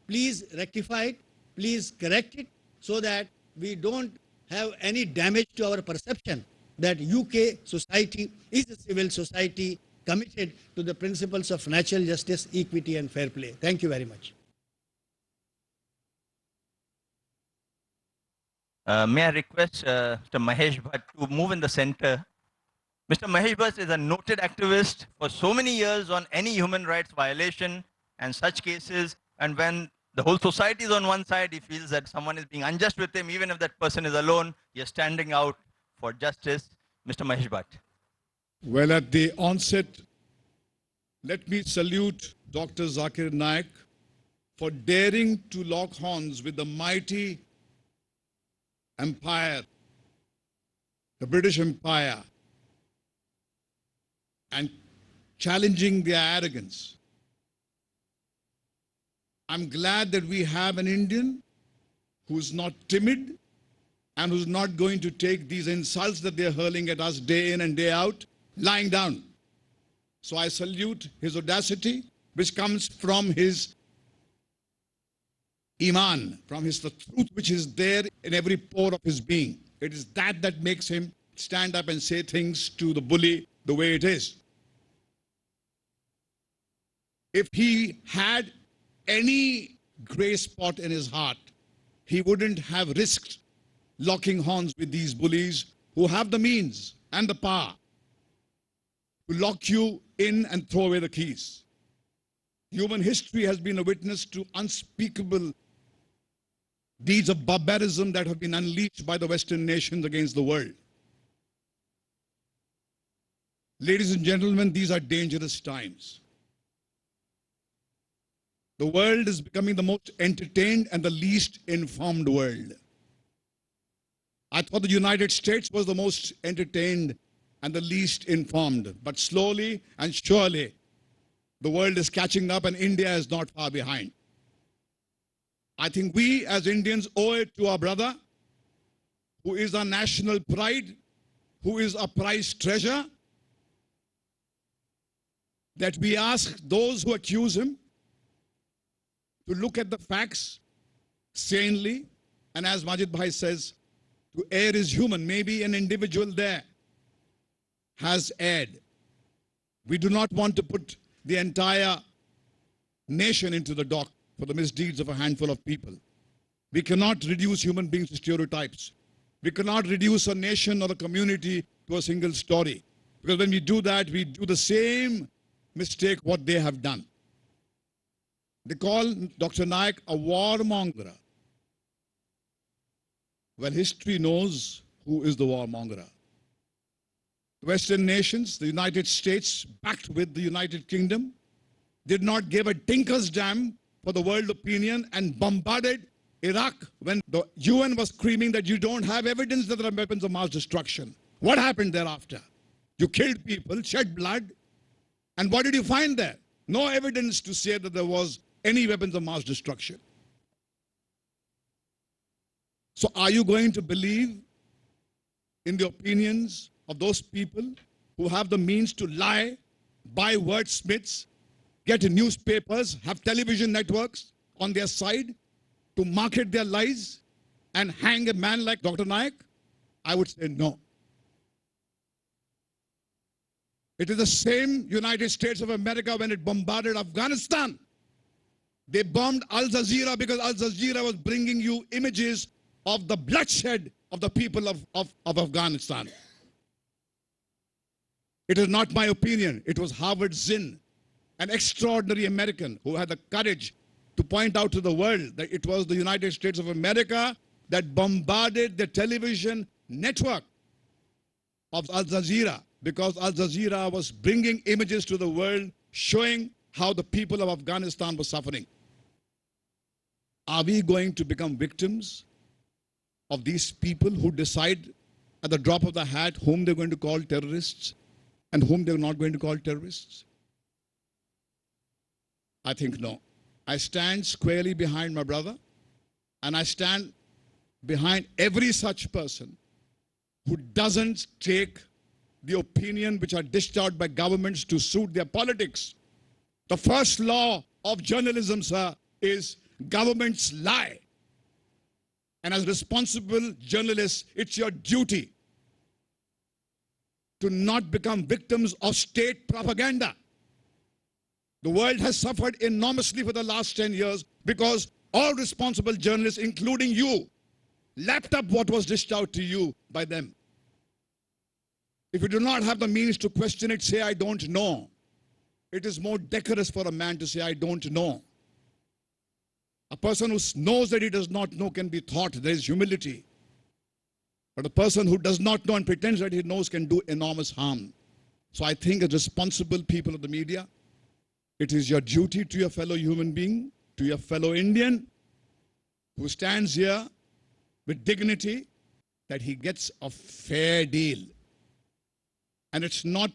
Please rectify it. Please correct it so that we don't have any damage to our perception that UK society is a civil society committed to the principles of natural justice, equity and fair play. Thank you very much. May I request Mr. Mahesh Bhatt to move in the center. Mr. Mahesh Bhatt is a noted activist for so many years on any human rights violation and such cases. And when the whole society is on one side, he feels that someone is being unjust with him, even if that person is alone, he is standing out for justice. Mr. Mahesh Bhatt. Well, at the onset, let me salute Dr. Zakir Naik for daring to lock horns with the mighty empire, the British Empire, and challenging their arrogance. I'm glad that we have an Indian who's not timid and who's not going to take these insults that they're hurling at us day in and day out lying down. So I salute his audacity, which comes from his iman, from his the truth which is there in every pore of his being. It is that that makes him stand up and say things to the bully the way it is. If he had any gray spot in his heart, he wouldn't have risked locking horns with these bullies who have the means and the power to lock you in and throw away the keys. Human history has been a witness to unspeakable deeds of barbarism that have been unleashed by the Western nations against the world. Ladies and gentlemen, these are dangerous times. The world is becoming the most entertained and the least informed world. I thought the United States was the most entertained and the least informed, but slowly and surely the world is catching up and India is not far behind. I think we as Indians owe it to our brother, who is our national pride, who is our prized treasure, that we ask those who accuse him to look at the facts sanely, and as Majeed Bhai says, to err is human. Maybe an individual there has erred. We do not want to put the entire nation into the dock for the misdeeds of a handful of people. We cannot reduce human beings to stereotypes. We cannot reduce a nation or a community to a single story. Because when we do that, we do the same mistake what they have done. They call Dr. Naik a warmonger. Well, history knows who is the warmonger. Western nations, the United States, backed with the United Kingdom, did not give a tinker's damn for the world opinion and bombarded Iraq when the UN was screaming that you don't have evidence that there are weapons of mass destruction. What happened thereafter? You killed people, shed blood, and what did you find there? No evidence to say that there was any weapons of mass destruction. So are you going to believe in the opinions of those people who have the means to lie, buy wordsmiths, get newspapers, have television networks on their side to market their lies and hang a man like Dr. Naik? I would say no. It is the same United States of America when it bombarded Afghanistan. They bombed Al Jazeera because Al Jazeera was bringing you images of the bloodshed of the people of Afghanistan. It is not my opinion. It was Howard Zinn, an extraordinary American who had the courage to point out to the world that it was the United States of America that bombarded the television network of Al Jazeera, because Al Jazeera was bringing images to the world showing how the people of Afghanistan were suffering. Are we going to become victims of these people who decide at the drop of the hat whom they're going to call terrorists and whom they're not going to call terrorists? I think no. I stand squarely behind my brother, and I stand behind every such person who doesn't take the opinion which are dished out by governments to suit their politics. The first law of journalism, sir, is governments lie. And as responsible journalists, it's your duty to not become victims of state propaganda. The world has suffered enormously for the last 10 years because all responsible journalists, including you, lapped up what was dished out to you by them. If you do not have the means to question it, say, I don't know. It is more decorous for a man to say, I don't know. A person who knows that he does not know can be taught. There is humility. But a person who does not know and pretends that he knows can do enormous harm. So I think as responsible people of the media, it is your duty to your fellow human being, to your fellow Indian, who stands here with dignity, that he gets a fair deal. And it's not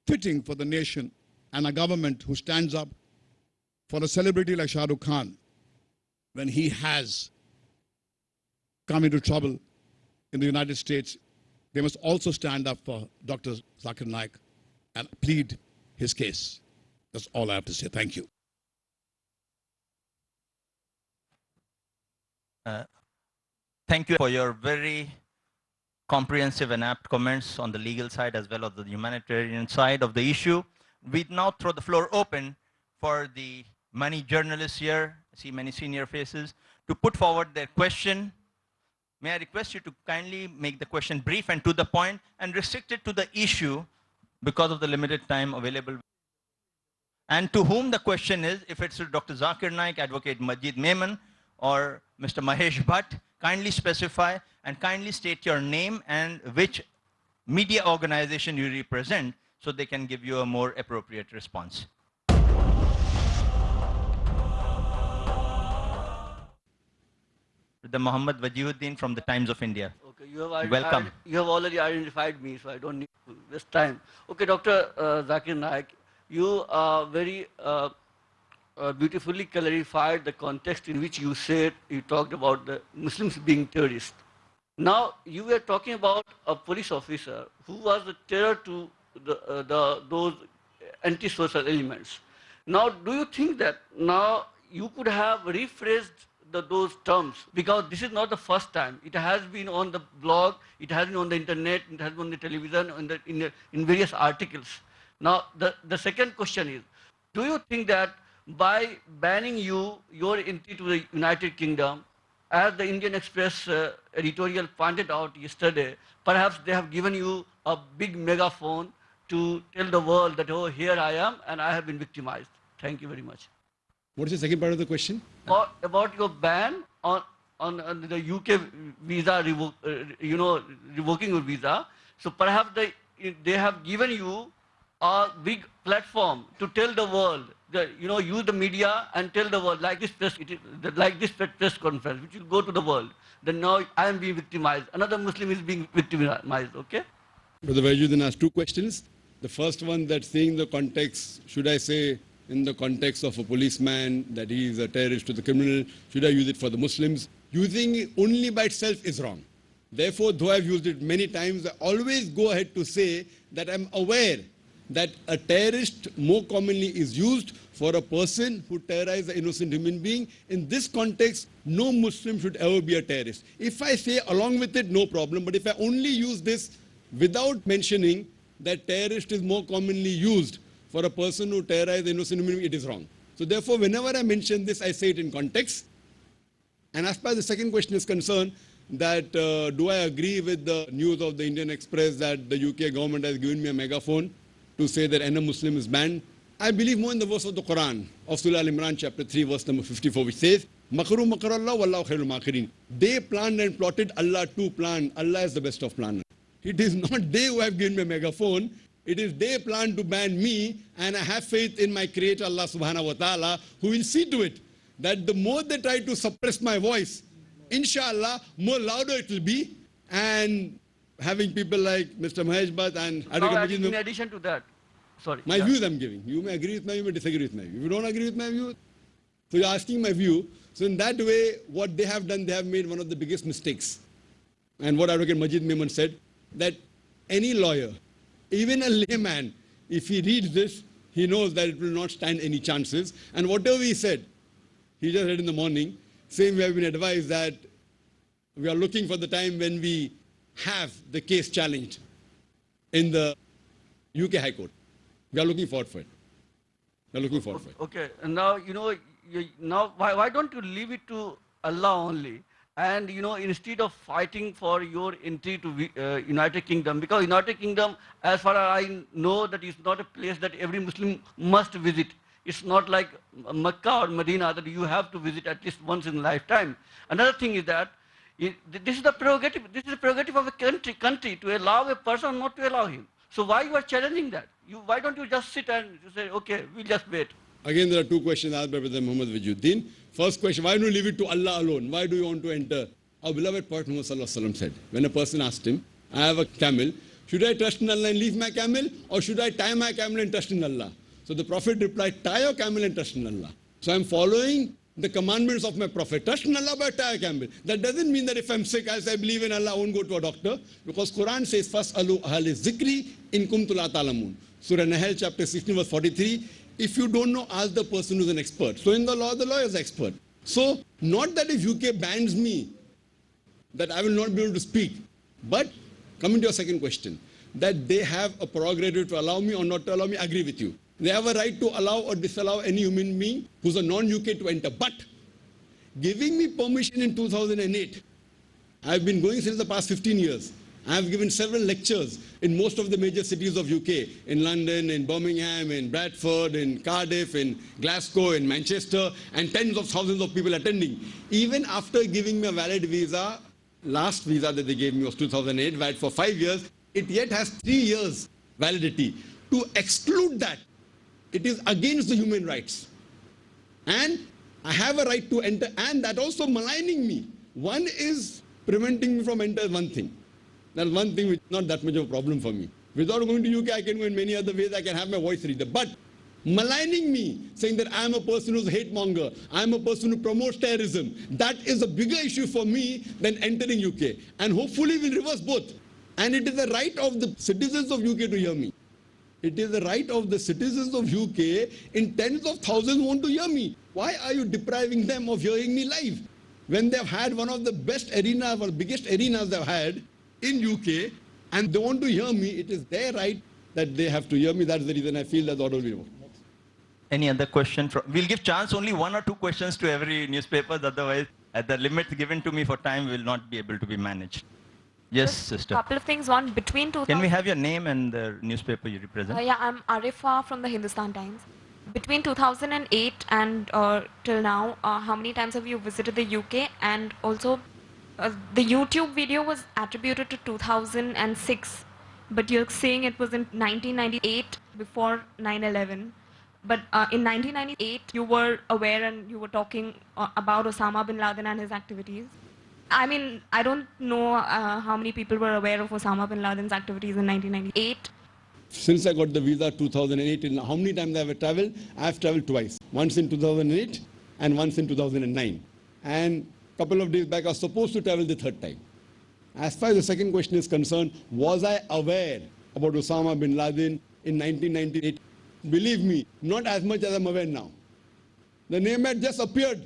fitting for the nation and a government who stands up for a celebrity like Shah Rukh Khan, when he has come into trouble in the United States, they must also stand up for Dr. Zakir Naik and plead his case. That's all I have to say. Thank you. Thank you for your very comprehensive and apt comments on the legal side as well as the humanitarian side of the issue. We now throw the floor open for the many journalists here, I see many senior faces, to put forward their question. May I request you to kindly make the question brief and to the point and restrict it to the issue because of the limited time available. And to whom the question is, if it's to Dr. Zakir Naik, Advocate Majeed Memon, or Mr. Mahesh Bhatt, kindly specify and kindly state your name and which media organization you represent so they can give you a more appropriate response. The Muhammad Wajihuddin from the Times of India. Okay, Welcome. You have already identified me, so I don't need to waste time. Okay, Dr. Zakir Naik, you very beautifully clarified the context in which you said, you talked about the Muslims being terrorists. Now, you were talking about a police officer who was a terror to those anti-social elements. Now, do you think that now you could have rephrased those terms? Because this is not the first time. It has been on the blog, it has been on the internet, it has been on the television, in various articles. Now, the second question is, do you think that by banning your entry to the United Kingdom, as the Indian Express editorial pointed out yesterday, perhaps they have given you a big megaphone to tell the world that, oh, here I am and I have been victimized? Thank you very much. What is the second part of the question? About your ban on the UK visa, revoking your visa. So perhaps the they have given you a big platform to tell the world, use the media and tell the world, like this press conference, which will go to the world. Then now I am being victimized. Another Muslim is being victimized, okay? Brother Vajuddin asked two questions. The first one, that seeing the context, should I say in the context of a policeman that he is a terrorist to the criminal, should I use it for the Muslims? Using it only by itself is wrong. Therefore, though I've used it many times, I always go ahead to say that I'm aware that a terrorist more commonly is used for a person who terrorizes an innocent human being. In this context, no Muslim should ever be a terrorist. If I say along with it, no problem. But if I only use this without mentioning that terrorist is more commonly used for a person who terrorizes an innocent human being, it is wrong. So therefore, whenever I mention this, I say it in context. And as far as the second question is concerned, that do I agree with the news of the Indian Express that the UK government has given me a megaphone to say that any Muslim is banned? I believe more in the verse of the Quran of Surah Al-Imran chapter 3 verse number 54, which says, Makaru makarallah wallahu khairul makirin. They planned and plotted, Allah too planned. Allah is the best of planners. It is not they who have given me a megaphone. It is they plan to ban me, and I have faith in my Creator Allah subhanahu wa ta'ala, who will see to it that the more they try to suppress my voice, inshallah, more louder it will be. And having people like Mr. Mahesh Bhatt and Majeed Memon. In addition to that, sorry. My views I'm giving. You may agree with my view, you may disagree with my view. If you don't agree with my view, so you're asking my view. So in that way, what they have done, they have made one of the biggest mistakes. And what Advocate Majeed Memon said, that any lawyer, even a layman, if he reads this, he knows that it will not stand any chances. And whatever he said, he just read in the morning, saying we have been advised that we are looking for the time when we have the case challenged in the UK High Court. We are looking forward for it. We are looking forward for it. Okay, and now, now why don't you leave it to Allah only? And, instead of fighting for your entry to United Kingdom, because United Kingdom, as far as I know, that is not a place that every Muslim must visit. It's not like Mecca or Medina that you have to visit at least once in a lifetime. Another thing is that this is the prerogative. This is the prerogative of a country to allow a person or not to allow him. So why you are challenging that? Why don't you just sit and say, okay, we'll just wait? Again, there are two questions asked by Brother Muhammad Vajuddin. First question, why don't you leave it to Allah alone? Why do you want to enter? Our beloved Prophet Muhammad said, when a person asked him, I have a camel, should I trust in Allah and leave my camel, or should I tie my camel and trust in Allah? So the Prophet replied, tie your camel and trust in Allah. So I'm following the commandments of my Prophet. Trust in Allah by tie a camel. That doesn't mean that if I'm sick, I'll say I believe in Allah, I won't go to a doctor. Because Quran says, Fas'alu ahli zikri in kuntum la ta'lamun. Surah Nahl chapter 16 verse 43. If you don't know, ask the person who's an expert. So in the law is expert. So not that if UK bans me, that I will not be able to speak. But coming to your second question, that they have a prerogative to allow me or not to allow me, I agree with you. They have a right to allow or disallow any human being who's a non-UK to enter. But giving me permission in 2008, I've been going since the past 15 years. I have given several lectures in most of the major cities of UK, in London, in Birmingham, in Bradford, in Cardiff, in Glasgow, in Manchester, and tens of thousands of people attending. Even after giving me a valid visa, last visa that they gave me was 2008, valid for 5 years, it yet has 3 years validity. To exclude that, it is against the human rights. And I have a right to enter, and that also maligning me. One is preventing me from entering one thing. That's one thing which is not that much of a problem for me. Without going to UK, I can go in many other ways. I can have my voice reader. But maligning me, saying that I am a person who's a hate monger, I am a person who promotes terrorism, that is a bigger issue for me than entering UK. And hopefully we'll reverse both. And it is the right of the citizens of UK to hear me. It is the right of the citizens of UK in tens of thousands who want to hear me. Why are you depriving them of hearing me live? When they've had one of the best arenas or biggest arenas they've had in UK, and they want to hear me, it is their right that they have to hear me. That's the reason I feel that the order will be over. Any other question? We'll give chance only 1 or 2 questions to every newspaper. Otherwise, at the limit given to me for time will not be able to be managed. Yes, sister. Couple of things. One, between 2000... Can we have your name and the newspaper you represent? Yeah, I'm Arifa from the Hindustan Times. Between 2008 and till now, how many times have you visited the UK? And also, the YouTube video was attributed to 2006. but you're saying it was in 1998 before 9/11. But in 1998, you were aware and you were talking about Osama bin Laden and his activities. I mean, I don't know how many people were aware of Osama bin Laden's activities in 1998. Since I got the visa 2008, till now, how many times I have traveled? I have traveled twice. Once in 2008 and once in 2009. And a couple of days back, I was supposed to travel the third time. As far as the second question is concerned, was I aware about Osama bin Laden in 1998? Believe me, not as much as I'm aware now. The name had just appeared.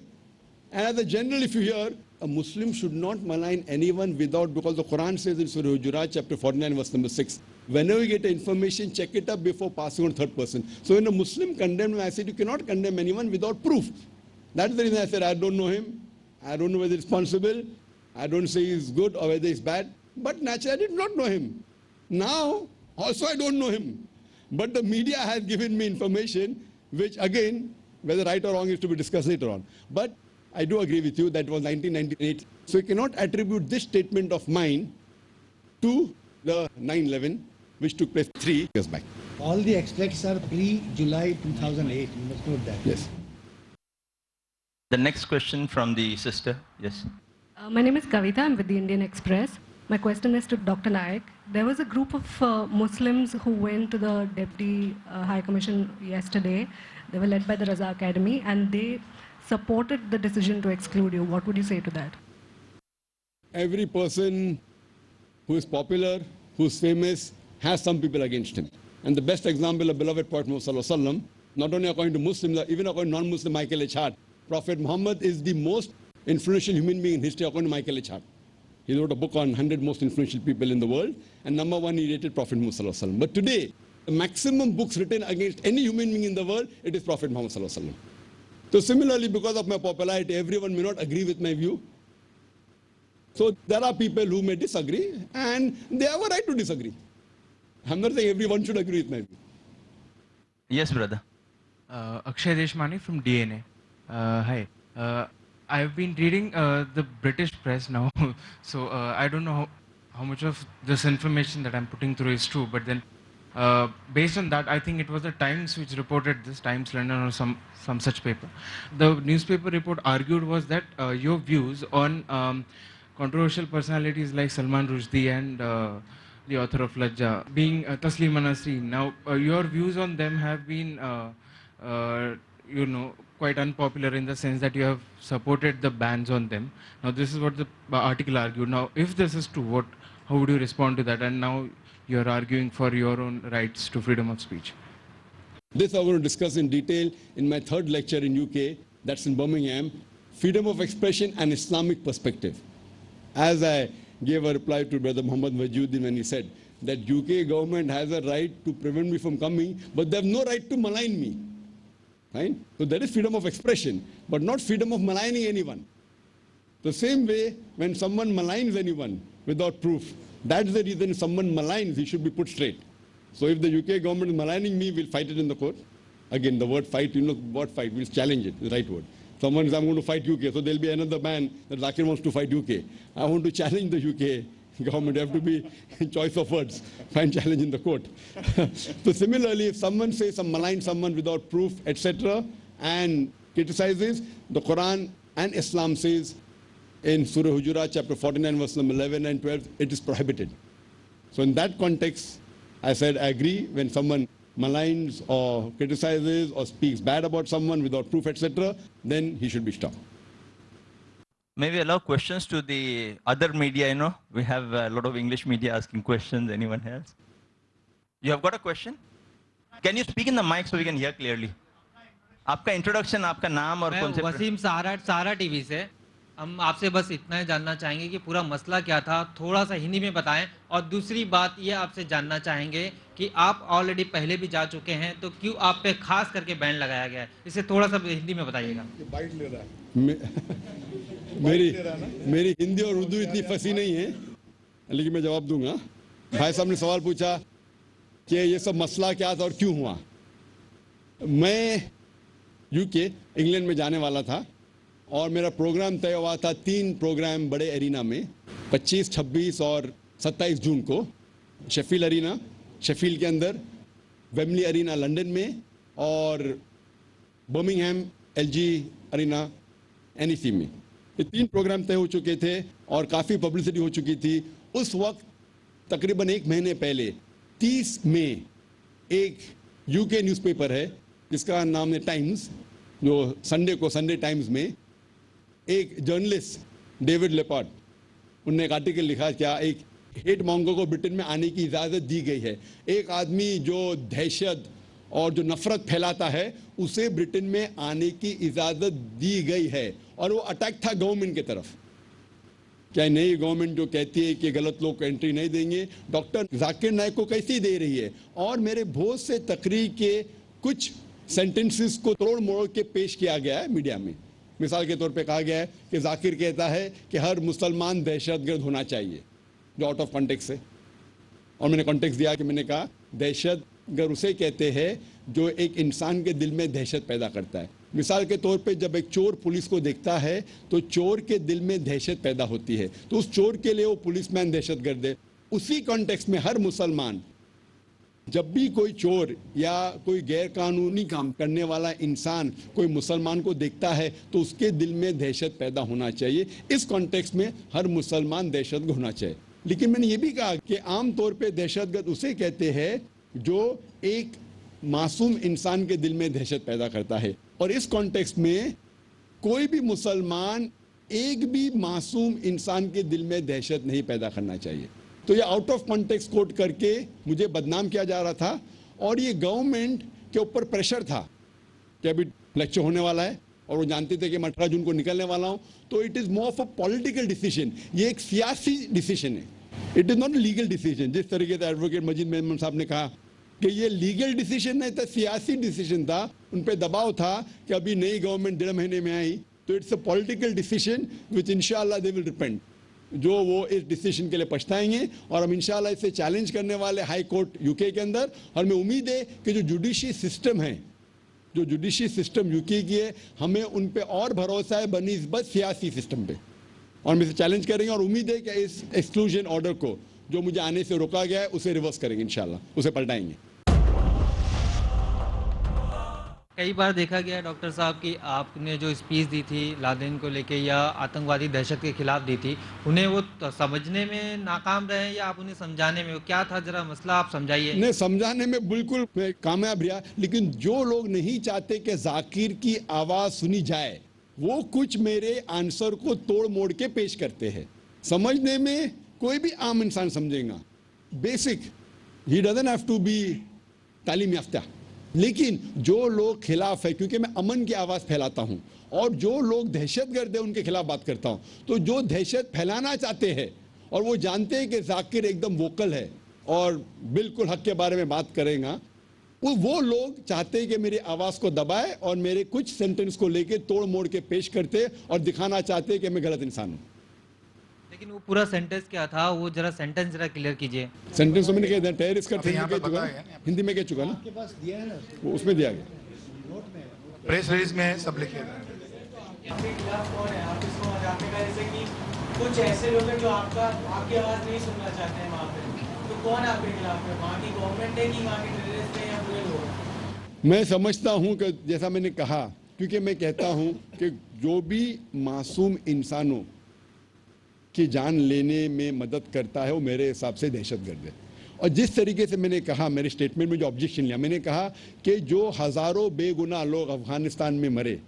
And as a general, if you hear, a Muslim should not malign anyone without, because the Quran says in Surah Hujurat, chapter 49, verse number 6, whenever you get information, check it up before passing on third person. So when a Muslim condemned me, I said, you cannot condemn anyone without proof. That's the reason I said, I don't know him. I don't know whether he's responsible. I don't say he's good or whether he's bad. But naturally, I did not know him. Now, also I don't know him. But the media has given me information, which again, whether right or wrong is to be discussed later on. But I do agree with you that it was 1998. So you cannot attribute this statement of mine to the 9/11, which took place 3 years back. All the extracts are pre-July 2008. You must note that. Yes. The next question from the sister. Yes. My name is Kavita. I'm with the Indian Express. My question is to Dr. Naik. There was a group of Muslims who went to the Deputy High Commission yesterday. They were led by the Raza Academy and they supported the decision to exclude you. What would you say to that? Every person who is popular, who is famous, has some people against him. And the best example of beloved Prophet Muhammad, not only according to Muslims, even according to non-Muslim Michael H. Hart, Prophet Muhammad is the most influential human being in history according to Michael H. Hart. He wrote a book on 100 most influential people in the world, and number one, he rated Prophet Muhammad. But today, the maximum books written against any human being in the world, it is Prophet Muhammad. So similarly, because of my popularity, everyone may not agree with my view. So there are people who may disagree, and they have a right to disagree. I'm not saying everyone should agree with my view. Yes, brother. Akshay Deshmani from DNA. Hi. I've been reading the British press now, so I don't know how much of this information that I'm putting through is true, but then based on that, I think it was the Times which reported this, Times London or some such paper. The newspaper report argued was that your views on controversial personalities like Salman Rushdie and the author of Lajja, being Tasleema Nasreen. Now, your views on them have been, quite unpopular in the sense that you have supported the bans on them. Now, this is what the article argued. Now, if this is true, how would you respond to that? And now you're arguing for your own rights to freedom of speech. This I'm going to discuss in detail in my third lecture in UK, that's in Birmingham, freedom of expression and Islamic perspective. As I gave a reply to Brother Muhammad Wajuddin when he said that UK government has a right to prevent me from coming, but they have no right to malign me. Right? So there is freedom of expression, but not freedom of maligning anyone. The same way, when someone maligns anyone without proof, that's the reason if someone maligns, he should be put straight. So if the UK government is maligning me, we'll fight it in the court. Again, the word fight, what fight? We'll challenge it, the right word. Someone says, I'm going to fight UK, so there'll be another man that Zakir wants to fight UK. I want to challenge the UK government. You have to be in choice of words, find challenge in the court. So similarly, if someone says some malign someone without proof, etc., and criticizes, the Quran and Islam says in Surah Hujurat, chapter 49, verse number 11 and 12, it is prohibited. So in that context, I said I agree when someone maligns or criticizes or speaks bad about someone without proof, etc., then he should be stopped. Maybe allow questions to the other media, We have a lot of English media asking questions. Anyone else? You have got a question? Can you speak in the mic so we can hear clearly? आपका introduction, आपका नाम और कौन से? वसीम सहारा TV से हम आपसे बस इतना ही जानना चाहेंगे कि पूरा मसला क्या था, थोड़ा सा हिंदी में बताएं। और दूसरी बात ये आपसे जानना चाहेंगे कि आप ऑलरेडी पहले भी जा चुके हैं, तो क्यों आप पे खास करके बैन लगाया गया है? इसे थोड़ा सा हिंदी में बताइएगा। बाइट ले रहा है। मेरी हिंदी और उर्दू इतनी फसी नहीं है, लेकिन मैं जवाब दूंगा। भाई साहब ने सवाल पूछा कि ये सब मसला क्या था और क्यों हुआ। मैं यूके इंग्लैंड में जाने वाला था और मेरा प्रोग्राम तय हुआ था 3 प्रोग्राम बड़े एरिना में 25, 26 और 27 जून को। शेफील्ड अरीना शेफील्ड के अंदर, वेम्बली अरीना लंदन में और बर्मिंघम एलजी अरीना एनईसी में। ये 3 प्रोग्राम तय हो चुके थे और काफ़ी पब्लिसिटी हो चुकी थी। उस वक्त तकरीबन 1 महीने पहले 30 मई एक यूके न्यूज़पेपर है जिसका नाम है टाइम्स, जो संडे को संडे टाइम्स में एक जर्नलिस्ट डेविड लेपार्ड, उनने एक आर्टिकल लिखा, क्या एक हेट मॉन्गर को ब्रिटेन में आने की इजाज़त दी गई है। एक आदमी जो दहशत और जो नफरत फैलाता है उसे ब्रिटेन में आने की इजाज़त दी गई है, और वो अटैक था गवर्नमेंट की तरफ। क्या नई गवर्नमेंट जो कहती है कि गलत लोग को एंट्री नहीं देंगे, डॉक्टर जाकिर नाइक को कैसी दे रही है। और मेरे बहुत से तकरीर के कुछ सेंटेंसेस को तोड़ मोड़ के पेश किया गया है मीडिया में। मिसाल के तौर पे कहा गया है कि जाकिर कहता है कि हर मुसलमान दहशतगर्द होना चाहिए, जो आउट ऑफ कॉन्टेक्स्ट है। और मैंने कॉन्टेक्स्ट दिया कि मैंने कहा दहशतगर्द उसे कहते हैं जो एक इंसान के दिल में दहशत पैदा करता है। मिसाल के तौर पे जब एक चोर पुलिस को देखता है तो चोर के दिल में दहशत पैदा होती है, तो उस चोर के लिए वो पुलिसमैन दहशतगर्द है। उसी कॉन्टेक्स्ट में हर मुसलमान जब भी कोई चोर या कोई गैरकानूनी काम करने वाला इंसान कोई मुसलमान को देखता है तो उसके दिल में दहशत पैदा होना चाहिए। इस कॉन्टेक्स्ट में हर मुसलमान दहशतगर्द होना चाहिए। लेकिन मैंने ये भी कहा कि आम तौर पे दहशतगर्द उसे कहते हैं जो एक मासूम इंसान के दिल में दहशत पैदा करता है, और इस कॉन्टेक्स्ट में कोई भी मुसलमान एक भी मासूम इंसान के दिल में दहशत नहीं पैदा करना चाहिए। तो ये आउट ऑफ कॉन्टेक्स्ट कोट करके मुझे बदनाम किया जा रहा था, और ये गवर्नमेंट के ऊपर प्रेशर था कि अभी लेक्चर होने वाला है और वो जानते थे कि मैं 18 जून को निकलने वाला हूँ। तो it is more of a political decision, ये एक सियासी डिसीजन है, it is not legal decision. जिस तरीके से एडवोकेट मजीद मेमन साहब ने कहा कि ये लीगल डिसीजन नहीं था, सियासी डिसीजन था, उन पर दबाव था कि अभी नई गवर्नमेंट 1.5 महीने में आई, तो it's a political decision which इंशाल्लाह दे विल रिपेंट, जो वो इस डिसीजन के लिए पछताएंगे। और हम इंशाल्लाह इसे चैलेंज करने वाले हाई कोर्ट यूके के अंदर, और हमें उम्मीद है कि जो जुडिशरी सिस्टम है, जो जुडिशरी सिस्टम यूके की है, हमें उन पे और भरोसा है बनिस्बत सियासी सिस्टम पे, और हम इसे चैलेंज करेंगे। और उम्मीद है कि इस एक्सक्लूजन ऑर्डर को जो मुझे आने से रोका गया है उसे रिवर्स करेंगे, इंशाल्लाह उसे पलटाएंगे। कई बार देखा गया है डॉक्टर साहब कि आपने जो स्पीच दी थी लादेन को लेके या आतंकवादी दहशत के खिलाफ दी थी, उन्हें वो समझने में नाकाम रहे या आप उन्हें समझाने में, क्या था जरा मसला आप समझाइए। नहीं, समझाने में बिल्कुल मैं कामयाब रहा, लेकिन जो लोग नहीं चाहते कि जाकिर की आवाज़ सुनी जाए वो कुछ मेरे आंसर को तोड़ मोड़ के पेश करते हैं। समझने में कोई भी आम इंसान समझेगा, बेसिक, ही डजंट हैव टू बी तालीम याफ्ता। लेकिन जो लोग खिलाफ है, क्योंकि मैं अमन की आवाज़ फैलाता हूँ और जो लोग दहशतगर्द है उनके खिलाफ बात करता हूँ, तो जो दहशत फैलाना चाहते हैं और वो जानते हैं कि जाकिर एकदम वोकल है और बिल्कुल हक के बारे में बात करेगा, वो लोग चाहते हैं कि मेरी आवाज़ को दबाए और मेरे कुछ सेंटेंस को लेके तोड़ मोड़ के पेश करते और दिखाना चाहते हैं कि मैं गलत इंसान हूँ। लेकिन वो पूरा सेंटेंस क्या था, वो जरा सेंटेंस जरा क्लियर कीजिए। सेंटेंस तो मैंने कह दिया, टेररिस्ट का कह चुका, हिंदी में कह चुका ना, आपके पास दिया है ना, वो उसमें दिया गया, प्रेस रिलीज में सब लिखे आपके खिलाफ कौन है? आप इसको जानने का, जैसे कि कुछ ऐसे लोग हैं जो आपकी आवाज़ नहीं सुनना चाहते हैं वहाँ पे, तो कौन आपके खिलाफ है? वहाँ की गवर्नमेंट है कि वहाँ के टेररिस्ट हैं या बुरे लोग? मैं समझता हूँ कि जैसा मैंने कहा, क्योंकि मैं कहता हूँ कि जो भी मासूम इंसानों की जान लेने में मदद करता है वो मेरे हिसाब से दहशतगर्द है। और जिस तरीके से मैंने कहा मेरे स्टेटमेंट में जो ऑब्जेक्शन लिया, मैंने कहा कि जो हज़ारों बेगुनाह लोग अफ़गानिस्तान में मरे,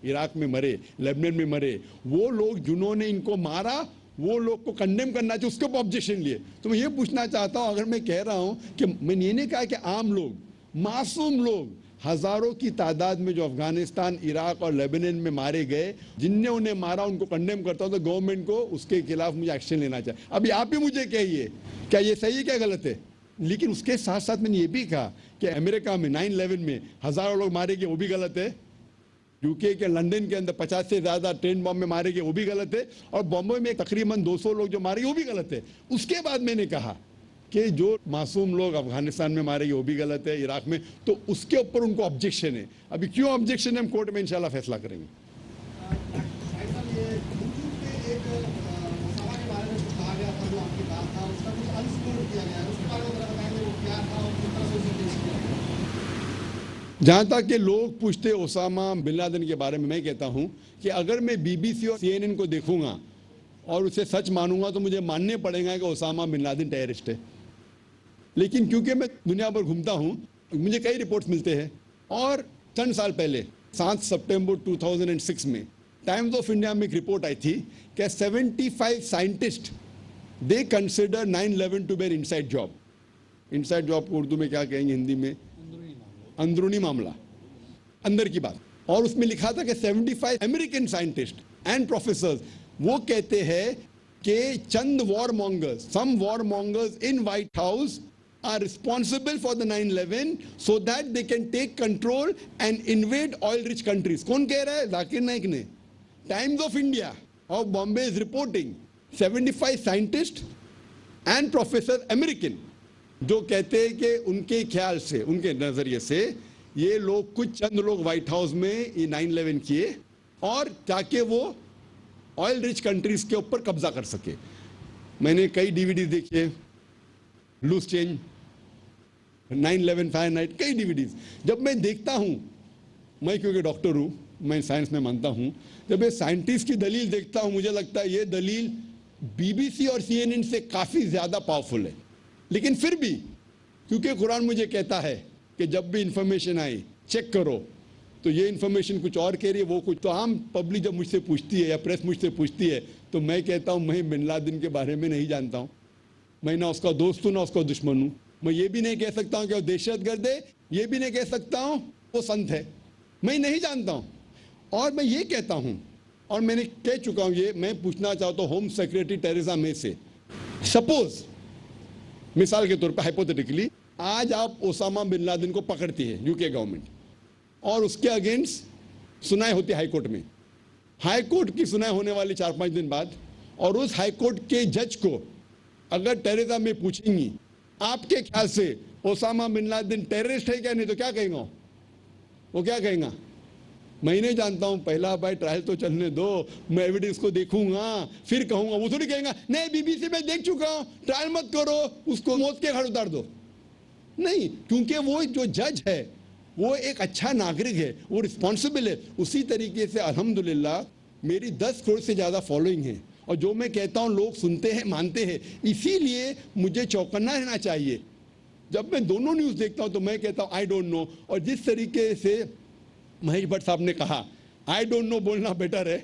इराक में मरे, लेबनान में मरे, वो लोग जिन्होंने इनको मारा वो लोग को कंडेम करना चाहिए, उसके ऊपर ऑब्जेक्शन लिए। तो मैं ये पूछना चाहता हूँ, अगर मैं कह रहा हूँ कि मैंने ये नहीं कहा कि आम लोग, मासूम लोग हज़ारों की तादाद में जो अफगानिस्तान, इराक और लेबनान में मारे गए, जिनने उन्हें मारा उनको कंडेम करता हूँ, तो गवर्नमेंट को उसके खिलाफ मुझे एक्शन लेना चाहिए। अभी आप ही मुझे कहिए क्या ये सही है क्या गलत है। लेकिन उसके साथ साथ मैंने ये भी कहा कि अमेरिका में 9/11 में हज़ारों लोग मारे गए, वो भी गलत है। यूके के लंदन के अंदर 50 से ज़्यादा ट्रेन बॉम्ब में मारे गए, वो भी गलत है। और बॉम्बे में तकरीबन 200 लोग जो मारे गए, वो भी गलत है। उसके बाद मैंने कहा कि जो मासूम लोग अफगानिस्तान में मारे गए वो भी गलत है, इराक में, तो उसके ऊपर उनको ऑब्जेक्शन है। अभी क्यों ऑब्जेक्शन है हम कोर्ट में इंशाल्लाह फैसला करेंगे। जहां तक कि लोग पूछते ओसामा बिन लादेन के बारे में, मैं कहता हूं कि अगर मैं बीबीसी और सीएनएन को देखूंगा और उसे सच मानूंगा तो मुझे मानने पड़ेगा कि ओसामा बिन लादेन टेररिस्ट है। लेकिन क्योंकि मैं दुनिया भर घूमता हूं, मुझे कई रिपोर्ट्स मिलते हैं। और चंद साल पहले 7 सितंबर 2006 में टाइम्स ऑफ इंडिया में एक रिपोर्ट आई थी कि 75 scientist they consider 9/11 to be an inside job. Inside job को उर्दू में क्या कहेंगे, हिंदी में अंदरूनी मामला, अंदर की बात। और उसमें लिखा था कि 75 अमेरिकन साइंटिस्ट एंड प्रोफेसर्स वो कहते हैं कि चंद warmongers, some warmongers in White House are responsible for the 9/11 so that they can take control and invade oil rich countries. कौन कह रहा है? जाकिर नाइक ने। Times of India of Bombay is reporting 75 scientist and professor American जो कहते हैं कि उनके ख्याल से, उनके नजरिए से ये लोग, कुछ चंद लोग व्हाइट हाउस में ये 9/11 किए और ताकि वो ऑयल रिच कंट्रीज के ऊपर कब्जा कर सके। मैंने कई डीवीडी देखे, लूज चेंज, 9/11 फायरनाइट, कई डीवीडीज। जब मैं देखता हूं, मैं क्योंकि डॉक्टर हूं, मैं साइंस में मानता हूं, जब मैं साइंटिस्ट की दलील देखता हूं मुझे लगता है ये दलील बीबीसी और सीएनएन से काफी ज्यादा पावरफुल है। लेकिन फिर भी क्योंकि कुरान मुझे कहता है कि जब भी इंफॉर्मेशन आए चेक करो, तो ये इंफॉर्मेशन कुछ और कह रही है, वो कुछ। तो आम पब्लिक जब मुझसे पूछती है या प्रेस मुझसे पूछती है तो मैं कहता हूं मैं बिन लादेन के बारे में नहीं जानता हूं। मैं ना उसका दोस्त हूं ना उसका दुश्मन हूं। मैं ये भी नहीं कह सकता हूं कि वो दहशतगर्द है, ये भी नहीं कह सकता हूं वो संत है, मैं नहीं जानता हूं। और मैं ये कहता हूं, और मैंने कह चुका हूं, ये मैं पूछना चाहता हूं होम सेक्रेटरी टेरेसा मे से, सपोज मिसाल के तौर पर हाइपोथेटिकली आज आप ओसामा बिन लादेन को पकड़ती है यूके गवर्नमेंट और उसके अगेंस्ट सुनाई होती है हाईकोर्ट में। हाईकोर्ट की सुनाई होने वाली 4-5 दिन बाद, और उस हाईकोर्ट के जज को अगर टेरेसा में पूछेंगी आपके ख्याल से ओसामा बिन लादेन टेररिस्ट है क्या, नहीं तो क्या कहेंगे वो क्या कहेंगे? मैं नहीं जानता हूं, पहला भाई ट्रायल तो चलने दो, मैं एविडेंस को देखूंगा फिर कहूंगा। वो थोड़ी कहेंगे नहीं बीबीसी में देख चुका हूं, ट्रायल मत करो, उसको मौत के घाट उतार दो। नहीं, क्योंकि वो जो जज है वो एक अच्छा नागरिक है, वो रिस्पॉन्सिबल है। उसी तरीके से अल्हम्दुलिल्लाह मेरी 10 करोड़ से ज़्यादा फॉलोइंग है और जो मैं कहता हूं लोग सुनते हैं, मानते हैं। इसीलिए मुझे चौकन्ना रहना चाहिए। जब मैं दोनों न्यूज़ देखता हूं तो मैं कहता हूं आई डोंट नो। और जिस तरीके से महेश भट्ट साहब ने कहा आई डोंट नो बोलना बेटर है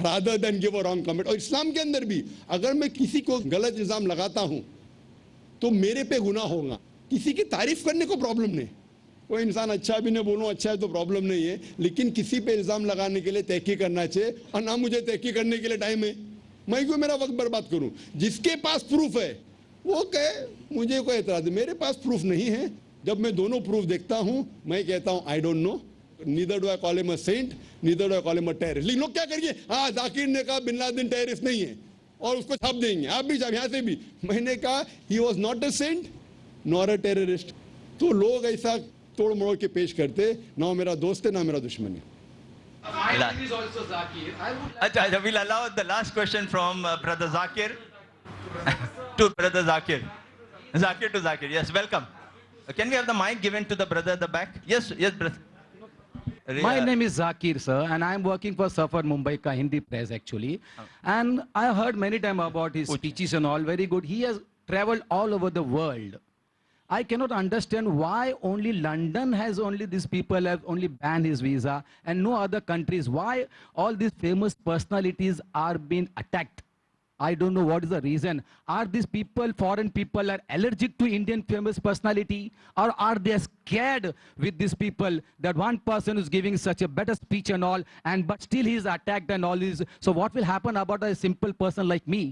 rather than give a wrong comment. और इस्लाम के अंदर भी अगर मैं किसी को गलत इल्ज़ाम लगाता हूं तो मेरे पे गुनाह होगा। किसी की तारीफ करने को प्रॉब्लम नहीं, कोई इंसान अच्छा भी नहीं बोलूँ अच्छा है तो प्रॉब्लम नहीं है, लेकिन किसी पे इल्ज़ाम लगाने के लिए तहकीक करना चाहिए। और ना मुझे तहकीक करने के लिए टाइम है, मैं क्यों मेरा वक्त बर्बाद करूं? जिसके पास प्रूफ है वो कहे, मुझे कोई एतराज़ नहीं। मेरे पास प्रूफ नहीं है। जब मैं दोनों प्रूफ देखता हूं मैं कहता हूं I don't know, neither do I call him a saint, neither do I call him a terrorist. लेकिन लोग क्या करेंगे, हाँ जाकिर ने कहा बिन लादेन टेररिस्ट नहीं है और उसको छाप देंगे, आप भी छाप, यहाँ से भी। मैंने कहा he was not a saint nor a terrorist. तो लोग ऐसा तोड़ मोड़ के पेश करते, ना मेरा दोस्त है ना मेरा दुश्मन है। Acha, we'll allow the last question from brother Zakir to brother Zakir. Zakir to Zakir. Yes, welcome. Can we have the mic given to the brother at the back? Yes, yes, brother. My name is Zakir, sir, and I am working for Safar Mumbai ka Hindi press actually. And I heard many times about his speeches and all, very good. He has traveled all over the world. I cannot understand why only London has only these people have only banned his visa and no other countries. Why all these famous personalities are being attacked? I don't know what is the reason. Are these people, foreign people, are allergic to Indian famous personality? Or are they scared with these people that one person is giving such a better speech and all, and but still he is attacked and all this? So what will happen about a simple person like me?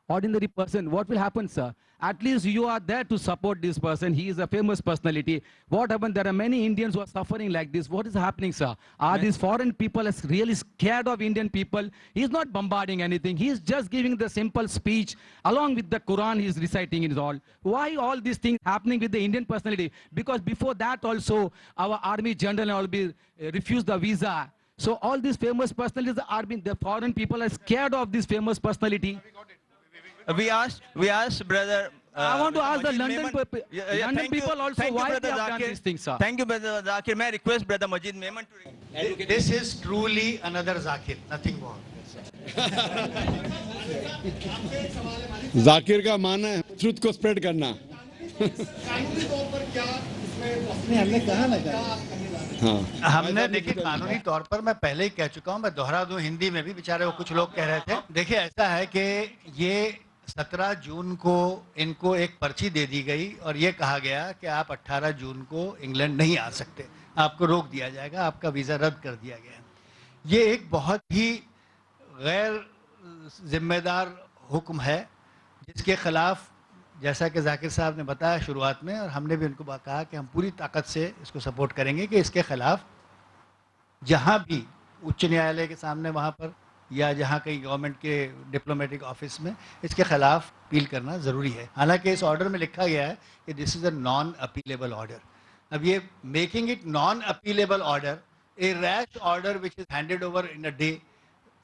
Ordinary person, what will happen, sir? At least you are there to support this person. He is a famous personality. What happened? There are many Indians who are suffering like this. What is happening, sir? Are these foreign people really scared of Indian people? He's not bombarding anything. He's just giving the simple speech along with the Quran he's reciting it all. Why all these things happening with the Indian personality? Because before that also, our army general will be refused the visa. So all these famous personalities are being, the foreign people are scared of this famous personality. We asked brother I want to Mr. ask the Majeed London, Memon. London Thank you. people also Thank you, why brother they have done Zakir. these things, sir. Thank you, brother Zakir. May I request brother Majeed Memon to... This is truly another Zakir, nothing more. Zakir का मानना है truth को spread करना। कानूनी तौर पर क्या इसमें हमने कहा ना हाँ, हमने देखिए कानूनी तौर पर मैं पहले ही कह चुका हूं, मैं दोहरा दूं हिंदी में भी, बेचारे वो कुछ लोग कह रहे थे। देखिए ऐसा है कि ये 17 जून को इनको एक पर्ची दे दी गई और ये कहा गया कि आप 18 जून को इंग्लैंड नहीं आ सकते, आपको रोक दिया जाएगा, आपका वीज़ा रद्द कर दिया गया। ये एक बहुत ही गैर जिम्मेदार हुक्म है जिसके खिलाफ, जैसा कि जाकिर साहब ने बताया शुरुआत में और हमने भी उनको कहा कि हम पूरी ताकत से इसको सपोर्ट करेंगे कि इसके खिलाफ जहाँ भी उच्च न्यायालय के सामने वहाँ पर या जहाँ कहीं गवर्नमेंट के डिप्लोमेटिक ऑफिस में इसके खिलाफ अपील करना ज़रूरी है। हालांकि इस ऑर्डर में लिखा गया है कि this is a non appealable order. अब ये making it non appealable order, A rash order which is handed over in a day,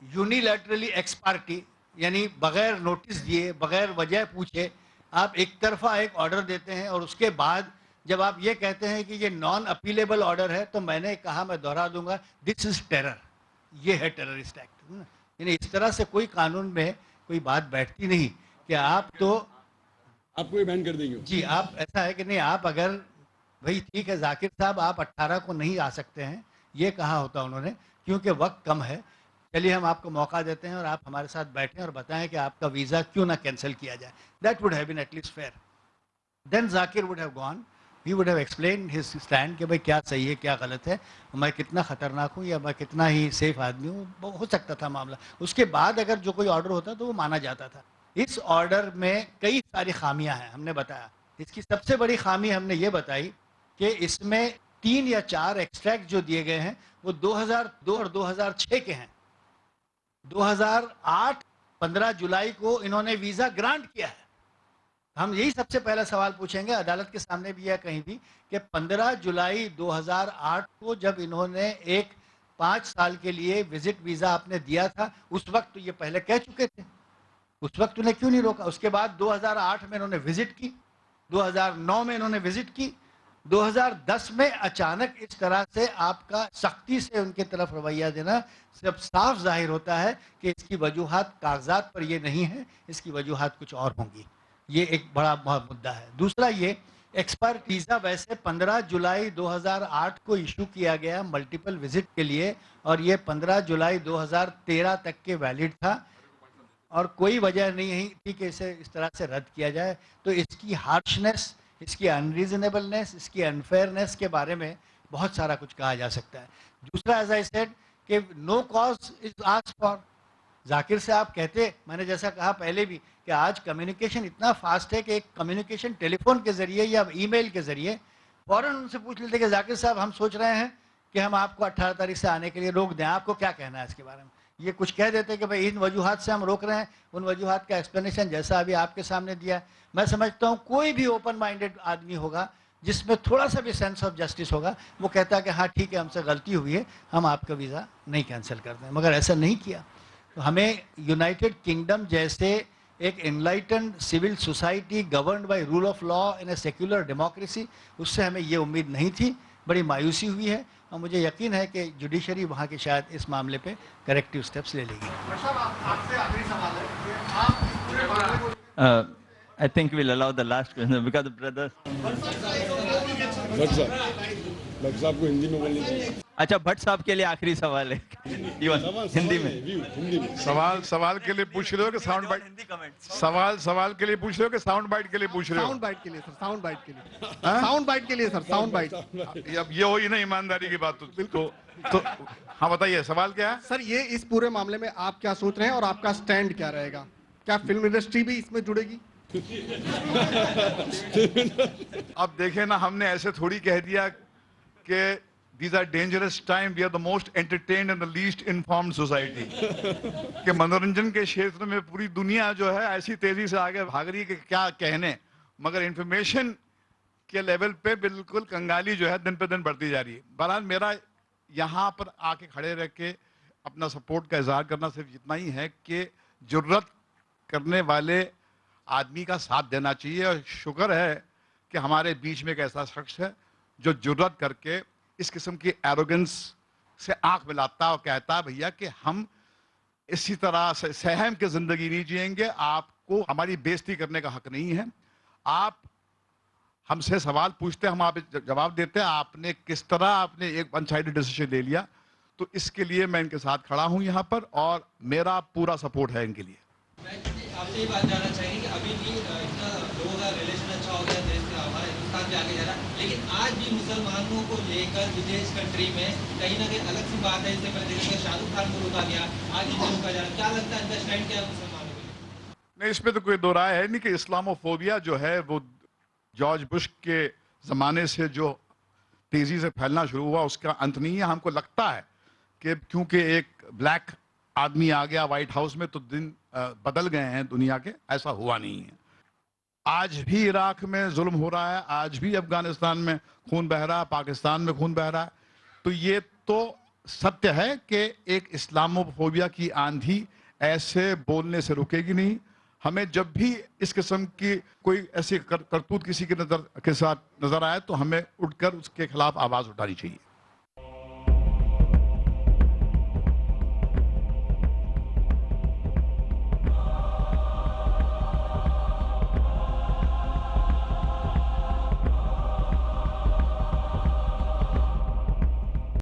unilaterally x party, यानी बगैर नोटिस दिए, बगैर वजह पूछे आप एक तरफा एक ऑर्डर देते हैं और उसके बाद जब आप ये कहते हैं कि ये नॉन अपीलेबल ऑर्डर है, तो मैंने कहा, मैं दोहरा दूंगा, दिस इज टेरर, ये है टेररिस्ट एक्ट। यानी इस तरह से कोई कानून में कोई बात बैठती नहीं कि आप तो आपको ही बैन कर देंगे जी। आप ऐसा है कि नहीं, आप अगर भाई ठीक है जाकिर साहब आप 18 को नहीं आ सकते हैं, ये कहा होता उन्होंने, क्योंकि वक्त कम है, चलिए हम आपको मौका देते हैं और आप हमारे साथ बैठें और बताएं कि आपका वीज़ा क्यों ना कैंसिल किया जाए। That would have been at least fair. Then Zakir would have gone, he would have explain his stand कि भाई क्या सही है क्या गलत है, मैं कितना ख़तरनाक हूँ या मैं कितना ही सेफ आदमी हूँ, हो सकता था मामला। उसके बाद अगर जो कोई ऑर्डर होता तो वो माना जाता था। इस ऑर्डर में कई सारी खामियां हैं, हमने बताया। इसकी सबसे बड़ी खामी हमने ये बताई कि इसमें 3 या 4 एक्सट्रैक्ट जो दिए गए हैं वो 2002 और 2006 के हैं। 2008 15 जुलाई को इन्होंने वीज़ा ग्रांट किया है। हम यही सबसे पहला सवाल पूछेंगे अदालत के सामने भी या कहीं भी कि 15 जुलाई 2008 को जब इन्होंने एक 5 साल के लिए विजिट वीज़ा आपने दिया था, उस वक्त तो ये पहले कह चुके थे, उस वक्त उन्हें क्यों नहीं रोका? उसके बाद 2008 में इन्होंने विजिट की, 2009 में इन्होंने विजिट की, 2010 में अचानक इस तरह से आपका सख्ती से उनके तरफ रवैया देना सब साफ जाहिर होता है कि इसकी वजूहात कागजात पर ये नहीं है, इसकी वजूहात कुछ और होंगी। ये एक बड़ा मुद्दा है। दूसरा ये एक्सपायर वीज़ा वैसे 15 जुलाई 2008 को इशू किया गया मल्टीपल विजिट के लिए और ये 15 जुलाई 2013 तक के वैलिड था और कोई वजह नहीं थी कि इसे इस तरह से रद्द किया जाए। तो इसकी हार्शनेस, इसकी अनरीजनेबलनेस, इसकी अनफेयरनेस के बारे में बहुत सारा कुछ कहा जा सकता है। दूसरा एज आई सेड कि no cause is asked for. Zakir से आप कहते, मैंने जैसा कहा पहले भी कि आज कम्युनिकेशन इतना फास्ट है कि एक कम्युनिकेशन टेलीफोन के ज़रिए या ईमेल के ज़रिए फ़ौरन उनसे पूछ लेते कि जाकिर साहब हम सोच रहे हैं कि हम आपको 18 तारीख से आने के लिए रोक दें, आपको क्या कहना है इसके बारे में? ये कुछ कह देते कि भाई इन वजूहात से हम रोक रहे हैं, उन वजूहात का एक्सप्लेनेशन जैसा अभी आपके सामने दिया। मैं समझता हूँ कोई भी ओपन माइंडेड आदमी होगा जिसमें थोड़ा सा भी सेंस ऑफ जस्टिस होगा, वो कहता है कि हाँ ठीक है हमसे गलती हुई है, हम आपका वीज़ा नहीं कैंसिल करते हैं। मगर ऐसा नहीं किया। तो हमें यूनाइटेड किंगडम जैसे एक enlightened civil society governed by rule of law in a secular democracy, उससे हमें ये उम्मीद नहीं थी। बड़ी मायूसी हुई है और मुझे यकीन है कि जुडिशरी वहाँ की शायद इस मामले पे करेक्टिव स्टेप्स ले लेगी। I think we'll allow the last question because the brothers. Bhatt साहब को हिंदी में बोलनी। अच्छा, भट्ट साहब के लिए आखिरी सवाल है हिंदी में। सवाल के लिए पूछ रहे हो कि साउंड बाइट? सवाल के लिए पूछ रहे हो कि साउंड बाइट के लिए पूछ रहे हो? साउंड बाइट के लिए सर, साउंड बाइट के लिए, साउंड बाइट के लिए सर, साउंड बाइट। अब ये हो ही ना ईमानदारी की बात तो हाँ बताइए सवाल क्या है? सर ये इस पूरे मामले में आप क्या सोच रहे हैं और आपका स्टैंड क्या रहेगा? क्या फिल्म इंडस्ट्री भी इसमें जुड़ेगी? अब देखें ना, हमने ऐसे थोड़ी कह दिया कि these are dangerous time, we are the most entertained and the least informed society। कि मनोरंजन के क्षेत्र में पूरी दुनिया जो है ऐसी तेजी से आगे भाग रही है कि क्या कहने, मगर इंफॉर्मेशन के लेवल पे बिल्कुल कंगाली जो है दिन पे दिन बढ़ती जा रही है। बहरहाल मेरा यहाँ पर आके खड़े रह के अपना सपोर्ट का इजहार करना सिर्फ इतना ही है कि जुर्रत करने वाले आदमी का साथ देना चाहिए। और शुक्र है कि हमारे बीच में एक ऐसा शख्स है जो जुर्रत करके इस किस्म की एरोगेंस से आंख मिलाता है और कहता है भैया कि हम इसी तरह से सहम के जिंदगी नहीं जिएंगे, आपको हमारी बेइज्जती करने का हक नहीं है। आप हमसे सवाल पूछते हैं, हम आप जवाब देते हैं। आपने किस तरह आपने एक वन साइडेड डिसीजन ले लिया, तो इसके लिए मैं इनके साथ खड़ा हूं यहाँ पर और मेरा पूरा सपोर्ट है इनके लिए। आपसे ये बात जानना चाहेंगे कि अभी भी इतना लोगों का रिलेशन अच्छा हो गया, देश का हमारा हिंदुस्तान भी आगे जा रहा है, लेकिन आज भी मुसलमानों को लेकर विदेश कंट्री में कहीं ना कहीं अलग सी बात है। इससे पहले देखिए शाहरुख खान को रोका गया, आज इनको रोका जा रहा है। क्या लगता है इनका स्टैंड क्या है मुसलमानों के लिए? नहीं, इसमें तो कोई दो राय है नहीं कि इस्लामोफोबिया जो है वो जॉर्ज बुश के ज़माने से जो तेज़ी से फैलना शुरू हुआ उसका अंत नहीं है। हमको लगता है कि क्योंकि एक ब्लैक आदमी आ गया व्हाइट हाउस में तो दिन बदल गए हैं दुनिया के, ऐसा हुआ नहीं है। आज भी इराक में जुल्म हो रहा है, आज भी अफगानिस्तान में खून बह रहा है, पाकिस्तान में खून बह रहा है। तो ये तो सत्य है कि एक इस्लामोफोबिया की आंधी ऐसे बोलने से रुकेगी नहीं। हमें जब भी इस किस्म की कोई ऐसी करतूत किसी के साथ नजर आए तो हमें उठकर उसके खिलाफ आवाज उठानी चाहिए।